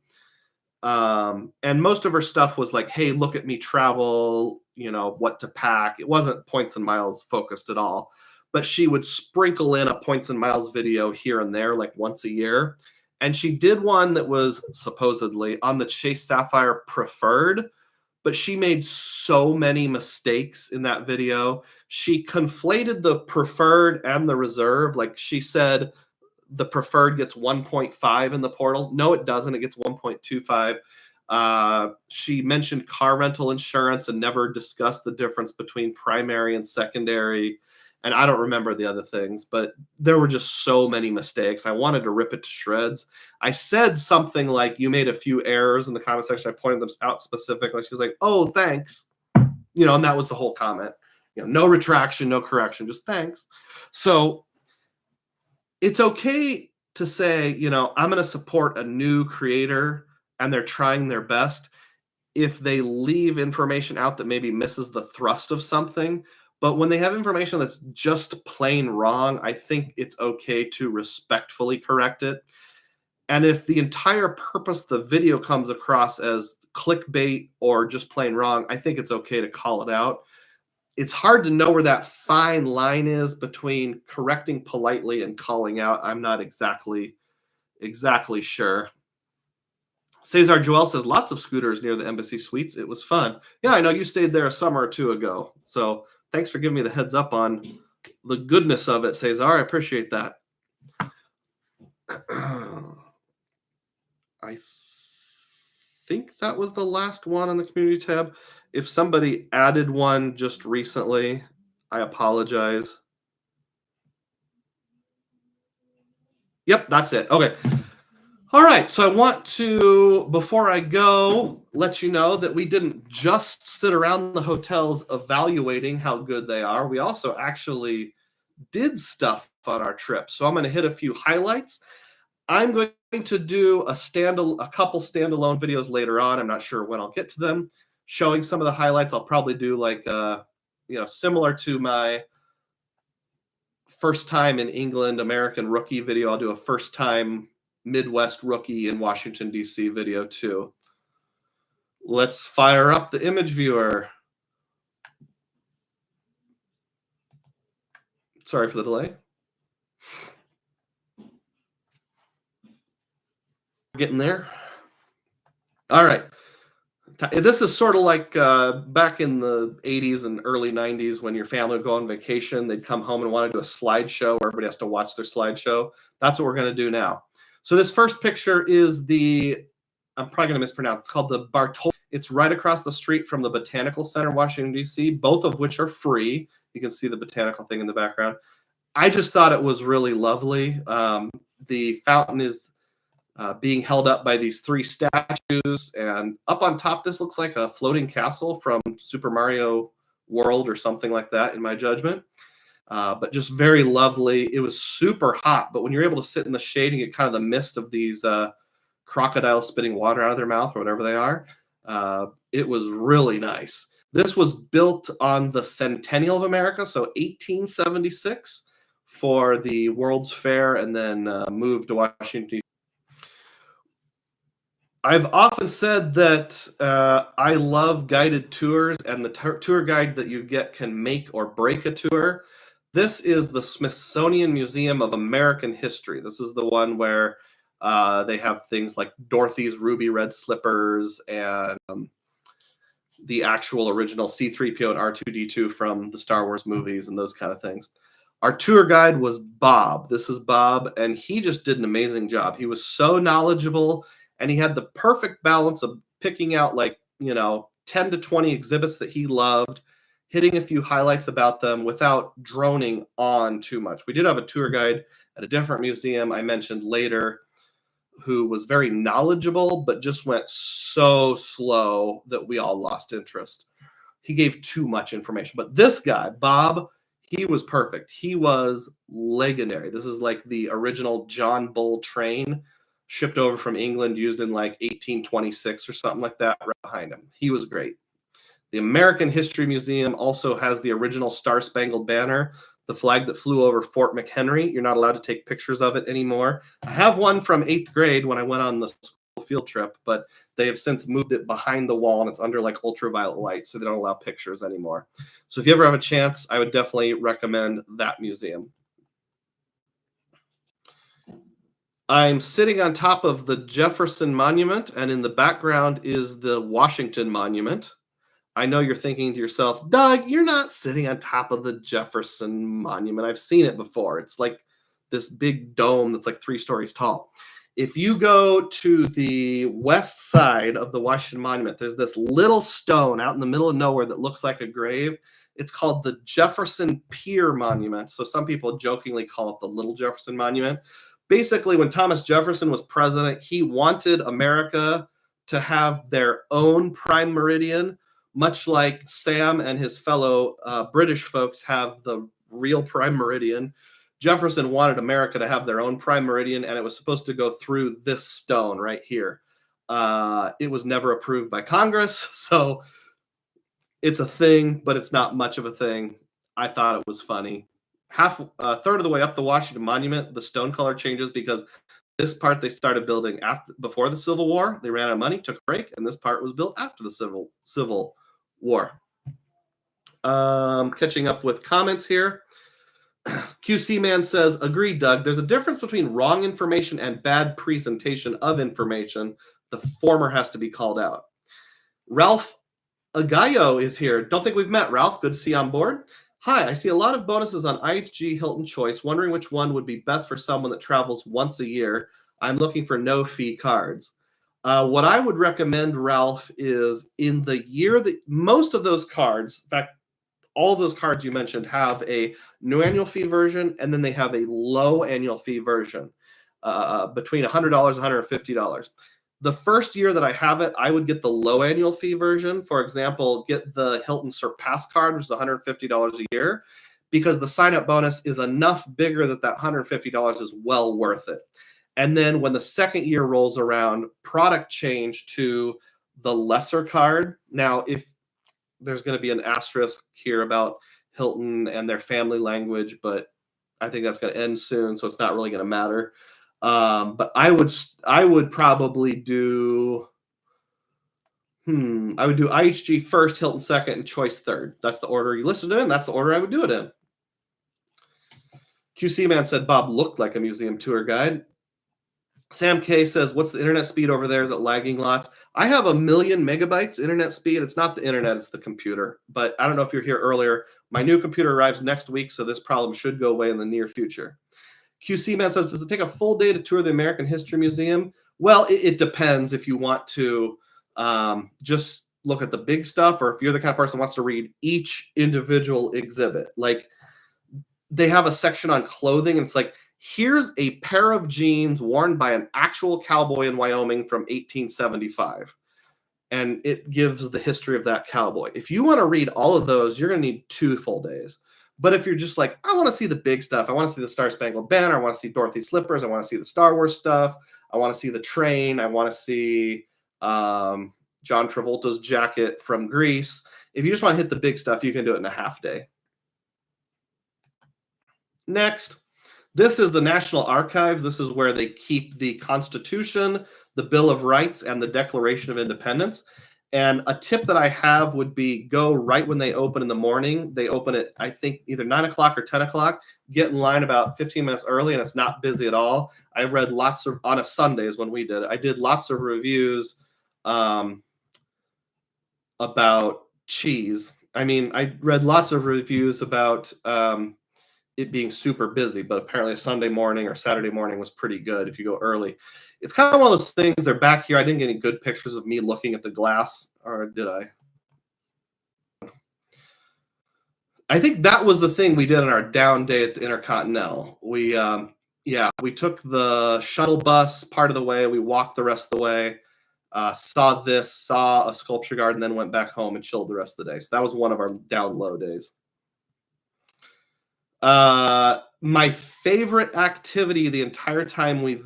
And most of her stuff was like, hey, look at me travel, what to pack. It wasn't points and miles focused at all. But she would sprinkle in a points and miles video here and there, like once a year. And she did one that was supposedly on the Chase Sapphire Preferred, but she made so many mistakes in that video. She conflated the Preferred and the Reserve. Like she said, the Preferred gets 1.5 in the portal. No, it doesn't. It gets 1.25. She mentioned car rental insurance and never discussed the difference between primary and secondary. And I don't remember the other things, but there were just so many mistakes. I wanted to rip it to shreds. I said something like, you made a few errors in the comment section. I pointed them out specifically. She was like, oh, thanks. And that was the whole comment. No retraction, no correction, just thanks. So it's okay to say, I'm going to support a new creator and they're trying their best if they leave information out that maybe misses the thrust of something. But when they have information that's just plain wrong, I think it's okay to respectfully correct it. And if the entire purpose of the video comes across as clickbait or just plain wrong, I think it's okay to call it out. It's hard to know where that fine line is between correcting politely and calling out. I'm not exactly sure. Cesar Joel says lots of scooters near the Embassy Suites. It was fun. Yeah, I know you stayed there a summer or two ago. So thanks for giving me the heads up on the goodness of it, Cesar. I appreciate that. I think that was the last one on the community tab. If somebody added one just recently, I apologize. Yep, that's it. Okay. All right. So I want to, before I go, let you know that we didn't just sit around the hotels evaluating how good they are. We also actually did stuff on our trip. So I'm going to hit a few highlights. I'm going to do a couple standalone videos later on. I'm not sure when I'll get to them, showing some of the highlights. I'll probably do like similar to my first time in England American rookie video. I'll do a first time Midwest rookie in Washington D.C. video too. Let's fire up the image viewer. Sorry for the delay. Getting there. All right. This is sort of like back in the 80s and early 90s when your family would go on vacation. They'd come home and want to do a slideshow where everybody has to watch their slideshow. That's what we're going to do now. So this first picture is I'm probably going to mispronounce. It's called the Bartol. It's right across the street from the Botanical Center in Washington, D.C., both of which are free. You can see the botanical thing in the background. I just thought it was really lovely. The fountain is being held up by these three statues, and up on top, this looks like a floating castle from Super Mario World or something like that, in my judgment. But just very lovely. It was super hot, but when you're able to sit in the shade and get kind of the mist of these crocodiles spitting water out of their mouth or whatever they are, it was really nice. This was built on the Centennial of America, so 1876 for the World's Fair, and then moved to Washington, D.C. I've often said that I love guided tours, and the tour guide that you get can make or break a tour. This is the Smithsonian Museum of American History. This is the one where they have things like Dorothy's ruby red slippers and the actual original C-3PO and R2-D2 from the Star Wars movies and those kind of things. Our tour guide was Bob. This is Bob, and he just did an amazing job. He was so knowledgeable, and he had the perfect balance of picking out 10 to 20 exhibits that he loved, hitting a few highlights about them without droning on too much. We did have a tour guide at a different museum I mentioned later who was very knowledgeable, but just went so slow that we all lost interest. He gave too much information. But this guy, Bob, he was perfect. He was legendary. This is like the original John Bull train shipped over from England, used in like 1826 or something like that, right behind him. He was great. The American History Museum also has the original Star-Spangled Banner, the flag that flew over Fort McHenry. You're not allowed to take pictures of it anymore. I have one from 8th grade when I went on the school field trip, but they have since moved it behind the wall, and it's under like ultraviolet light, so they don't allow pictures anymore. So if you ever have a chance, I would definitely recommend that museum. I'm sitting on top of the Jefferson Monument, and in the background is the Washington Monument. I know you're thinking to yourself, Doug, you're not sitting on top of the Jefferson Monument. I've seen it before. It's like this big dome that's like 3 stories tall. If you go to the west side of the Washington Monument, there's this little stone out in the middle of nowhere that looks like a grave. It's called the Jefferson Pier Monument. So some people jokingly call it the Little Jefferson Monument. Basically, when Thomas Jefferson was president, he wanted America to have their own prime meridian, much like Sam and his fellow British folks have the real prime meridian. Jefferson wanted America to have their own prime meridian, and it was supposed to go through this stone right here. It was never approved by Congress, so it's a thing, but it's not much of a thing. I thought it was funny. A third of the way up the Washington Monument, the stone color changes because this part they started building before the Civil War. They ran out of money, took a break, and this part was built after the Civil War. Catching up with comments here. QC Man says, agreed, Doug. There's a difference between wrong information and bad presentation of information. The former has to be called out. Ralph Agayo is here. Don't think we've met, Ralph. Good to see you on board. Hi, I see a lot of bonuses on IHG Hilton Choice, wondering which one would be best for someone that travels once a year. I'm looking for no-fee cards. What I would recommend, Ralph, is in the year that most of those cards, in fact, all of those cards you mentioned have a no annual fee version, and then they have a low annual fee version between $100 and $150. The first year that I have it, I would get the low annual fee version. For example, get the Hilton Surpass card, which is $150 a year, because the sign-up bonus is enough bigger that that $150 is well worth it. And then when the second year rolls around, product change to the lesser card. Now, if there's going to be an asterisk here about Hilton and their family language, but I think that's going to end soon, so it's not really going to matter. But I would probably do I would do IHG first, Hilton second, and Choice third. That's the order you listed it in. That's the order I would do it in. QC Man said Bob looked like a museum tour guide. Sam K says, what's the internet speed over there? Is it lagging lots? I have 1 million megabytes internet speed. It's not the internet, it's the computer. But I don't know if you're here earlier. My new computer arrives next week, so this problem should go away in the near future. QC Man says, does it take a full day to tour the American History Museum? Well, it depends if you want to just look at the big stuff, or if you're the kind of person who wants to read each individual exhibit. Like, they have a section on clothing, and it's like, here's a pair of jeans worn by an actual cowboy in Wyoming from 1875. And it gives the history of that cowboy. If you want to read all of those, you're going to need 2 full days. But if you're just like, I want to see the big stuff, I want to see the Star Spangled Banner, I want to see Dorothy Slippers, I want to see the Star Wars stuff, I want to see the train, I want to see John Travolta's jacket from Greece. If you just want to hit the big stuff, you can do it in a half day. Next, this is the National Archives. This is where they keep the Constitution, the Bill of Rights, and the Declaration of Independence. And a tip that I have would be go right when they open in the morning. They open at, I think, either 9 o'clock or 10 o'clock. Get in line about 15 minutes early, and it's not busy at all. I read lots of, on a Sunday is when we did it. I did lots of reviews about cheese. I mean, I read lots of reviews about it being super busy, but apparently a Sunday morning or Saturday morning was pretty good if you go early. It's kind of one of those things. They're back here. I didn't get any good pictures of me looking at the glass, or did I? I think that was the thing we did on our down day at the Intercontinental. We took the shuttle bus part of the way. We walked the rest of the way, saw a sculpture garden, then went back home and chilled the rest of the day. So that was one of our down low days. My favorite activity the entire time we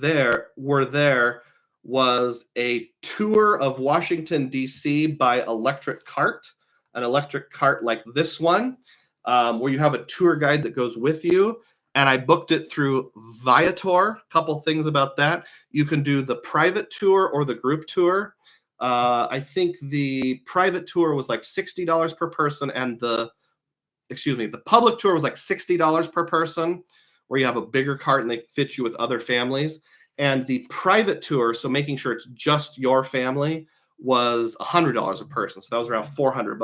were there was a tour of Washington, D.C. by electric cart, an electric cart like this one, where you have a tour guide that goes with you. And I booked it through Viator. A couple things about that. You can do the private tour or the group tour. I think the private tour was like $60 per person, and the public tour was like $60 per person, where you have a bigger cart and they fit you with other families. And the private tour, so making sure it's just your family, was $100 a person. So that was around $400.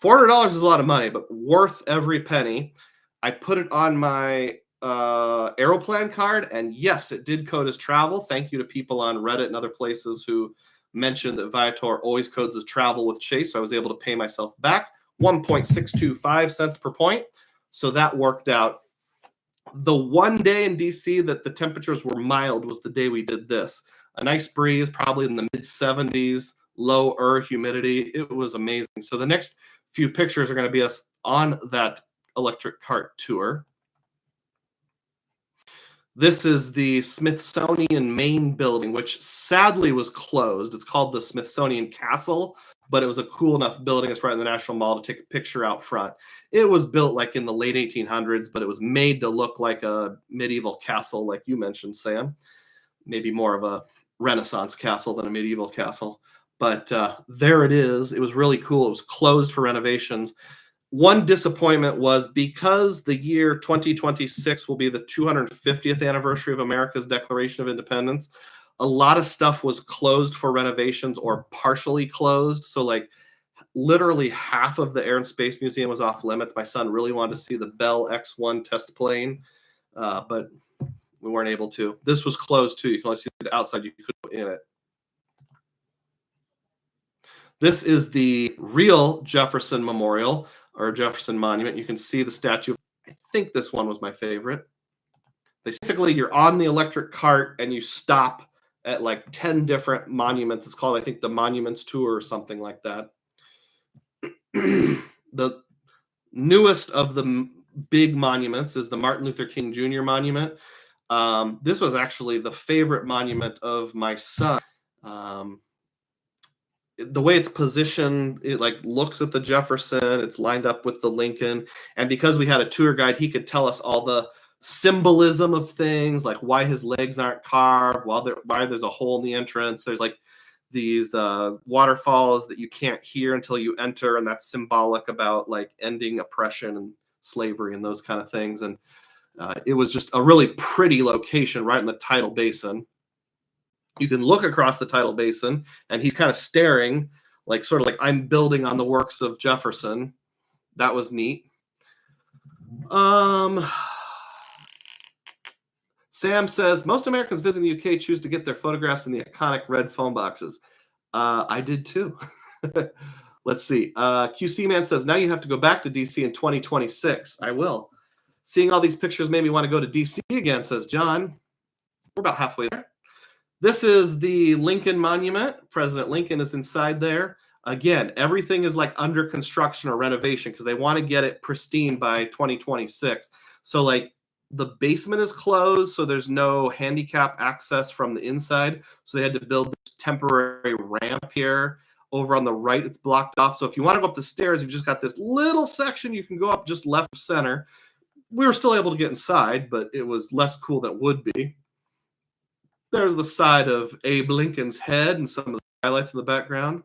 $400 is a lot of money, but worth every penny. I put it on my Aeroplan card, and yes, it did code as travel. Thank you to people on Reddit and other places who mentioned that Viator always codes as travel with Chase, so I was able to pay myself back 1.625 cents per point. So that worked out. The one day in DC that the temperatures were mild was the day we did this. A nice breeze, probably in the mid 70s, lower humidity. It was amazing. So the next few pictures are going to be us on that electric cart tour. This is the Smithsonian main building, which sadly was closed. It's called the Smithsonian Castle, but it was a cool enough building. It's right in the National Mall to take a picture out front. It was built like in the late 1800s, but it was made to look like a medieval castle, like you mentioned, Sam. Maybe more of a Renaissance castle than a medieval castle. But there it is. It was really cool. It was closed for renovations. One disappointment was because the year 2026 will be the 250th anniversary of America's Declaration of Independence. a lot of stuff was closed for renovations or partially closed. So like literally half of the Air and Space Museum was off limits. My son really wanted to see the Bell X-1 test plane, but we weren't able to. This was closed too. You can only see the outside. You couldn't go in it. This is the real Jefferson Memorial or Jefferson Monument. You can see the statue. I think this one was my favorite. Basically, you're on the electric cart and you stop at like 10 different monuments. It's called, I think, the Monuments Tour or something like that. The newest of the big monuments is the Martin Luther King Jr. Monument. This was actually the favorite monument of my son. The way it's positioned, it like looks at the Jefferson, it's lined up with the Lincoln. And because we had a tour guide, he could tell us all the symbolism of things, like why his legs aren't carved, why there's a hole in the entrance. There's like these waterfalls that you can't hear until you enter, and that's symbolic about like ending oppression and slavery and those kind of things. And it was just a really pretty location right in the tidal basin. You can look across the tidal basin, and he's kind of staring, like sort of like I'm building on the works of Jefferson. That was neat. Sam says, most Americans visiting the UK choose to get their photographs in the iconic red phone boxes. I did too. Let's see. QC Man says, now you have to go back to DC in 2026. I will. Seeing all these pictures made me want to go to DC again, says John. We're about halfway there. This is the Lincoln Monument. President Lincoln is inside there. Again, everything is like under construction or renovation because they want to get it pristine by 2026. So like the basement is closed, so there's no handicap access from the inside. So they had to build this temporary ramp here. Over on the right, it's blocked off. So if you want to go up the stairs, you've just got this little section you can go up just left of center. We were still able to get inside, but it was less cool than it would be. There's the side of Abe Lincoln's head and some of the highlights in the background.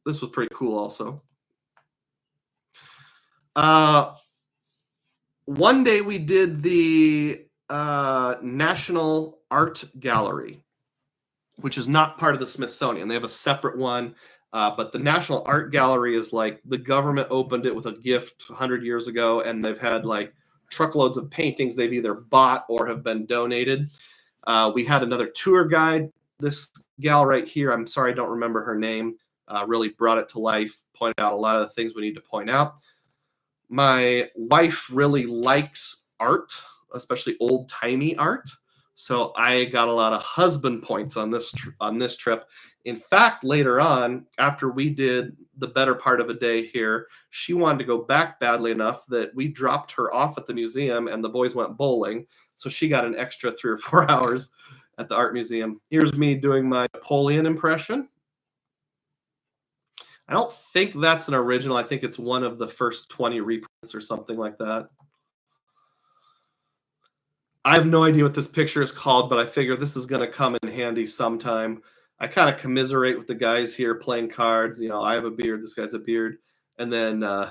This was pretty cool also. One day we did the National Art Gallery, which is not part of the Smithsonian. They have a separate one, but the National Art Gallery is like the government opened it with a gift 100 years ago, and they've had like truckloads of paintings they've either bought or have been donated. We had another tour guide. This gal right here, I'm sorry I don't remember her name, really brought it to life, pointed out a lot of the things we need to point out. My wife really likes art, especially old-timey art. So I got a lot of husband points on this trip. In fact, later on, after we did the better part of a day here, she wanted to go back badly enough that we dropped her off at the museum and the boys went bowling. So she got an extra 3 or 4 hours at the art museum. Here's me doing my Napoleon impression. I don't think that's an original. I think it's one of the first 20 reprints or something like that. I have no idea what this picture is called, but I figure this is going to come in handy sometime. I kind of commiserate with the guys here playing cards. You know, I have a beard. This guy's a beard. And then I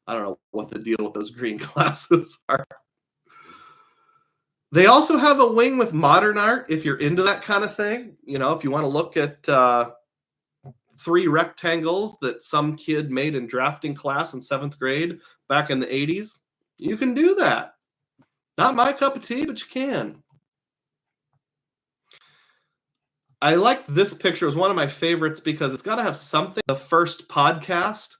don't know what the deal with those green glasses are. They also have a wing with modern art if you're into that kind of thing. You know, if you want to look at 3 rectangles that some kid made in drafting class in 7th grade back in the 80s, you can do that. Not my cup of tea, but you can. I liked this picture. It was one of my favorites because it's got to have something. The first podcast.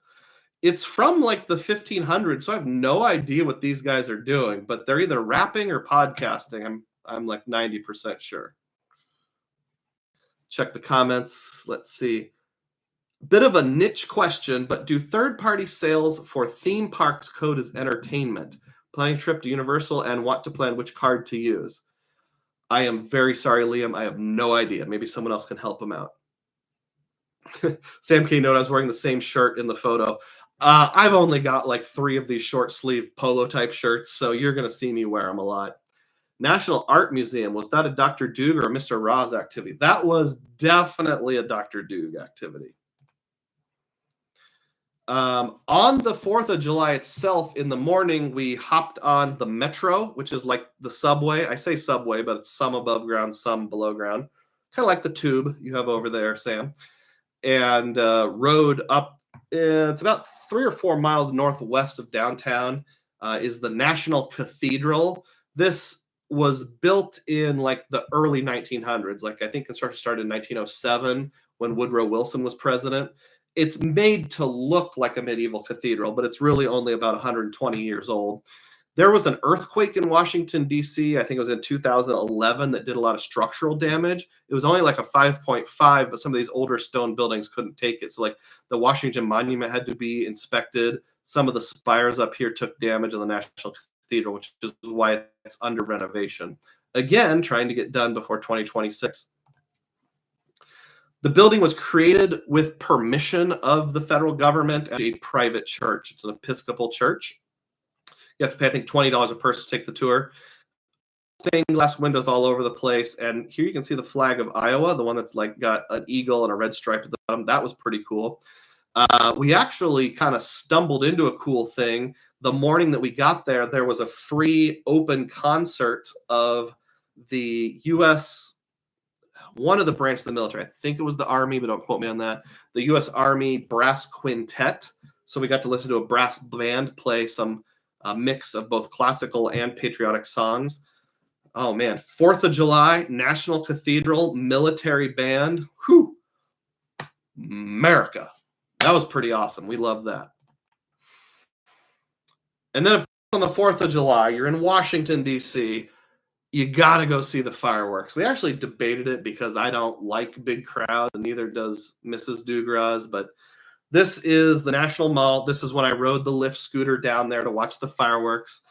It's from like the 1500s, so I have no idea what these guys are doing, but they're either rapping or podcasting. I'm like 90% sure. Check the comments. Let's see. Bit of a niche question, but do third-party sales for theme parks code as entertainment? Planning trip to Universal and want to plan which card to use. I am very sorry, Liam. I have no idea. Maybe someone else can help him out. Sam K. note I was wearing the same shirt in the photo. I've only got like 3 of these short sleeve polo type shirts, so you're going to see me wear them a lot. National Art Museum, was that a Dr. Doog or a Mr. Roz activity? That was definitely a Dr. Doog activity. On the 4th of July itself, in the morning, we hopped on the metro, which is like the subway. I say subway, but it's some above ground, some below ground. Kind of like the tube you have over there, Sam. And rode up. It's about 3 or 4 miles northwest of downtown. Is the National Cathedral. This was built in like the early 1900s. Like I think construction started in 1907 when Woodrow Wilson was president. It's made to look like a medieval cathedral, but it's really only about 120 years old. There was an earthquake in Washington, D.C., I think it was in 2011, that did a lot of structural damage. It was only like a 5.5, but some of these older stone buildings couldn't take it. So like the Washington Monument had to be inspected. Some of the spires up here took damage in the National Cathedral, which is why it's under renovation. Again, trying to get done before 2026. The building was created with permission of the federal government as a private church. It's an Episcopal church. You have to pay, I think, $20 a person to take the tour. Stained glass windows all over the place. And here you can see the flag of Iowa, the one that's like got an eagle and a red stripe at the bottom. That was pretty cool. We actually kind of stumbled into a cool thing. The morning that we got there, there was a free open concert of the U.S., one of the branches of the military. I think it was the Army, but don't quote me on that. The U.S. Army Brass Quintet. So we got to listen to a brass band play some mix of both classical and patriotic songs. Oh, man. 4th of July, National Cathedral, military band. Whew. America. That was pretty awesome. We love that. And then on the 4th of July, you're in Washington, D.C., you got to go see the fireworks. We actually debated it because I don't like big crowds, and neither does Mrs. DUGROZ, but this is the National Mall. This is when I rode the lift scooter down there to watch the fireworks.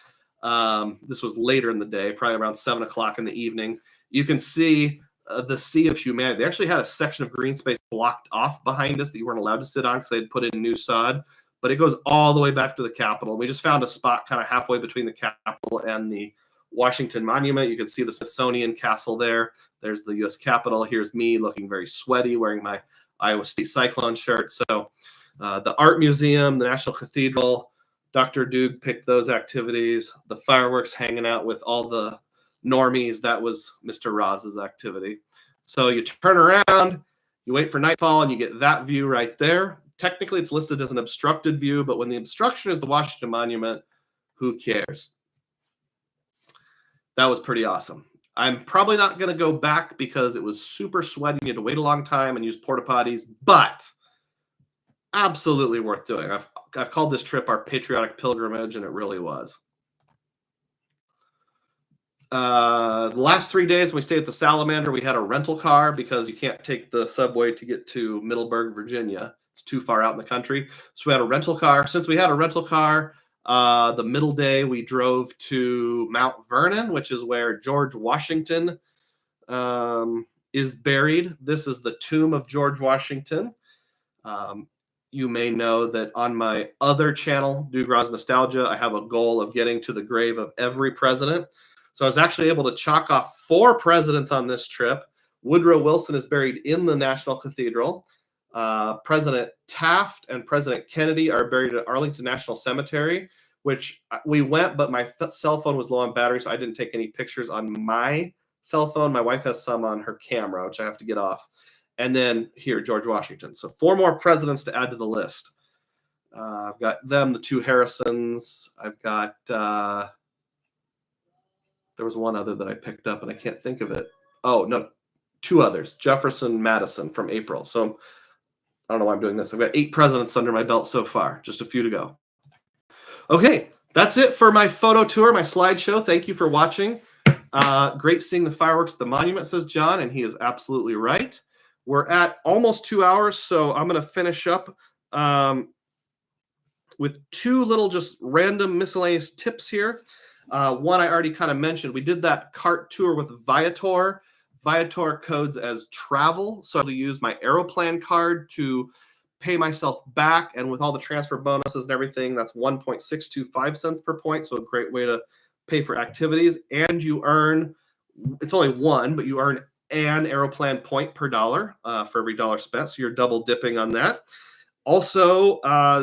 This was later in the day, probably around 7 o'clock in the evening. You can see the sea of humanity. They actually had a section of green space blocked off behind us that you weren't allowed to sit on because they'd put in new sod, but it goes all the way back to the Capitol. We just found a spot kind of halfway between the Capitol and the Washington Monument. You can see the Smithsonian Castle there. There's the U.S. Capitol. Here's me looking very sweaty, wearing my Iowa State Cyclone shirt. So the Art Museum, the National Cathedral, Dr. Doug picked those activities. The fireworks, hanging out with all the normies, that was Mr. Roz's activity. So you turn around, you wait for nightfall, and you get that view right there. Technically, it's listed as an obstructed view, but when the obstruction is the Washington Monument, who cares? That was pretty awesome. I'm probably not going to go back because it was super sweaty. You had to wait a long time and use porta potties, but absolutely worth doing. I've called this trip our patriotic pilgrimage, and it really was. The last 3 days we stayed at the Salamander, we had a rental car because you can't take the subway to get to Middleburg, Virginia. It's too far out in the country. So we had a rental car. Since we had a rental car, the middle day we drove to Mount Vernon, which is where George Washington is buried. This is the tomb of George Washington. You may know that on my other channel, DUGROZ Nostalgia, I have a goal of getting to the grave of every president. So I was actually able to chalk off 4 presidents on this trip. Woodrow Wilson is buried in the National Cathedral. President Taft and President Kennedy are buried at Arlington National Cemetery, which we went, but my cell phone was low on battery, so I didn't take any pictures on my cell phone. My wife has some on her camera, which I have to get off. And then here, George Washington. So 4 more presidents to add to the list. I've got them, the 2 Harrisons. I've got, there was one other that I picked up, and I can't think of it. Oh, no, 2 others, Jefferson, Madison from April. So I don't know why I'm doing this. I've got 8 presidents under my belt so far, just a few to go. Okay, that's it for my photo tour, my slideshow. Thank you for watching. Great seeing the fireworks at the monument, says John, and he is absolutely right. We're at almost 2 hours, so I'm going to finish up with 2 little just random miscellaneous tips here. One I already kind of mentioned. We did that cart tour with Viator. Viator codes as travel, so I'll use my Aeroplan card to pay myself back, and with all the transfer bonuses and everything, that's 1.625 cents per point, so a great way to pay for activities. And you earn, it's only 1, but you earn an Aeroplan point per dollar for every dollar spent, so you're double dipping on that. Also,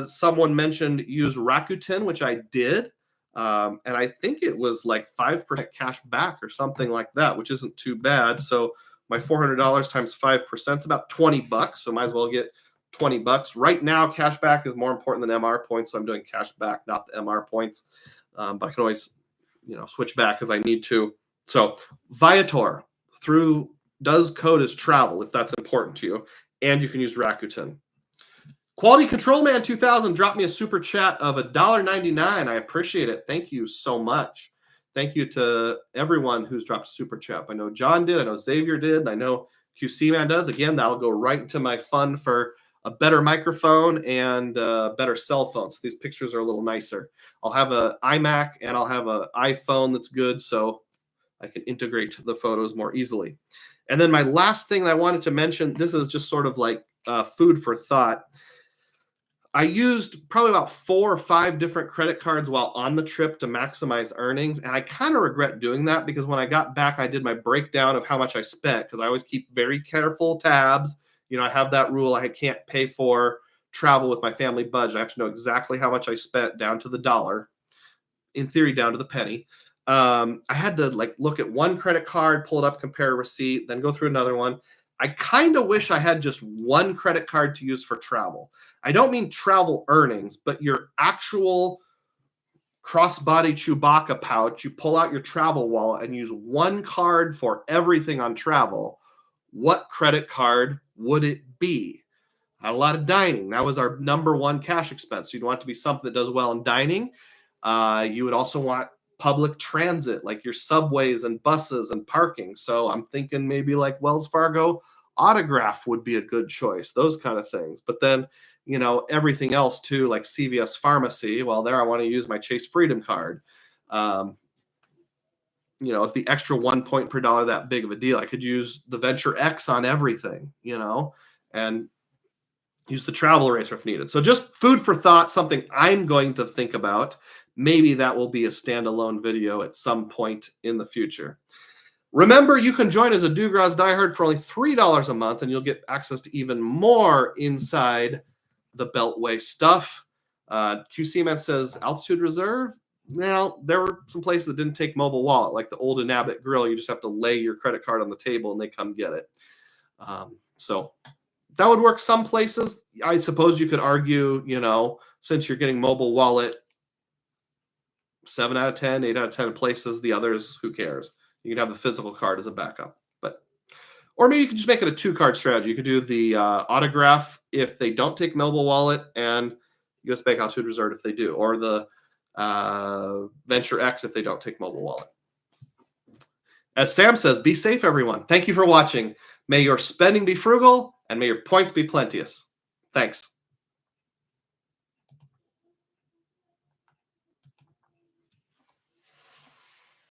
someone mentioned use Rakuten, which I did. And I think it was like 5% cash back or something like that, which isn't too bad. So my $400 times 5% is about $20. So might as well get $20. Right now, cash back is more important than MR points. So I'm doing cash back, not the MR points. But I can always, switch back if I need to. So Viator does code as travel if that's important to you. And you can use Rakuten. Quality Control Man 2000 dropped me a super chat of $1.99. I appreciate it. Thank you so much. Thank you to everyone who's dropped a super chat. I know John did. I know Xavier did. I know QC Man does. Again, that'll go right into my fund for a better microphone and a better cell phone. So these pictures are a little nicer. I'll have an iMac and I'll have an iPhone that's good, so I can integrate the photos more easily. And then my last thing that I wanted to mention, this is just sort of like food for thought. I used probably about 4 or 5 different credit cards while on the trip to maximize earnings. And I kind of regret doing that because when I got back, I did my breakdown of how much I spent because I always keep very careful tabs. I have that rule. I can't pay for travel with my family budget. I have to know exactly how much I spent down to the dollar, in theory, down to the penny. I had to look at one credit card, pull it up, compare a receipt, then go through another one. I kind of wish I had just one credit card to use for travel. I don't mean travel earnings, but your actual crossbody Chewbacca pouch. You pull out your travel wallet and use one card for everything on travel. What credit card would it be? I had a lot of dining. That was our number one cash expense. You'd want it to be something that does well in dining. You would also want public transit, like your subways and buses and parking. So I'm thinking maybe like Wells Fargo Autograph would be a good choice, those kind of things. But then, everything else too, like CVS Pharmacy, well, there I want to use my Chase Freedom card. It's the extra 1 point per dollar that big of a deal. I could use the Venture X on everything, and use the travel eraser if needed. So just food for thought, something I'm going to think about. Maybe that will be a standalone video at some point in the future. Remember, you can join as a DUGROZ Diehard for only $3 a month, and you'll get access to even more inside the Beltway stuff. QC Man says Altitude Reserve. Now, there were some places that didn't take mobile wallet, like the Old and Abbott Grill. You just have to lay your credit card on the table, and they come get it. So that would work some places. I suppose you could argue, since you're getting mobile wallet, 7 out of 10, 8 out of 10 places. The others, who cares? You can have the physical card as a backup. Or maybe you could just make it a 2-card strategy. You could do the Autograph if they don't take mobile wallet, and US Bank Altitude Resort if they do, or the Venture X if they don't take mobile wallet. As Sam says, be safe, everyone. Thank you for watching. May your spending be frugal, and may your points be plenteous. Thanks.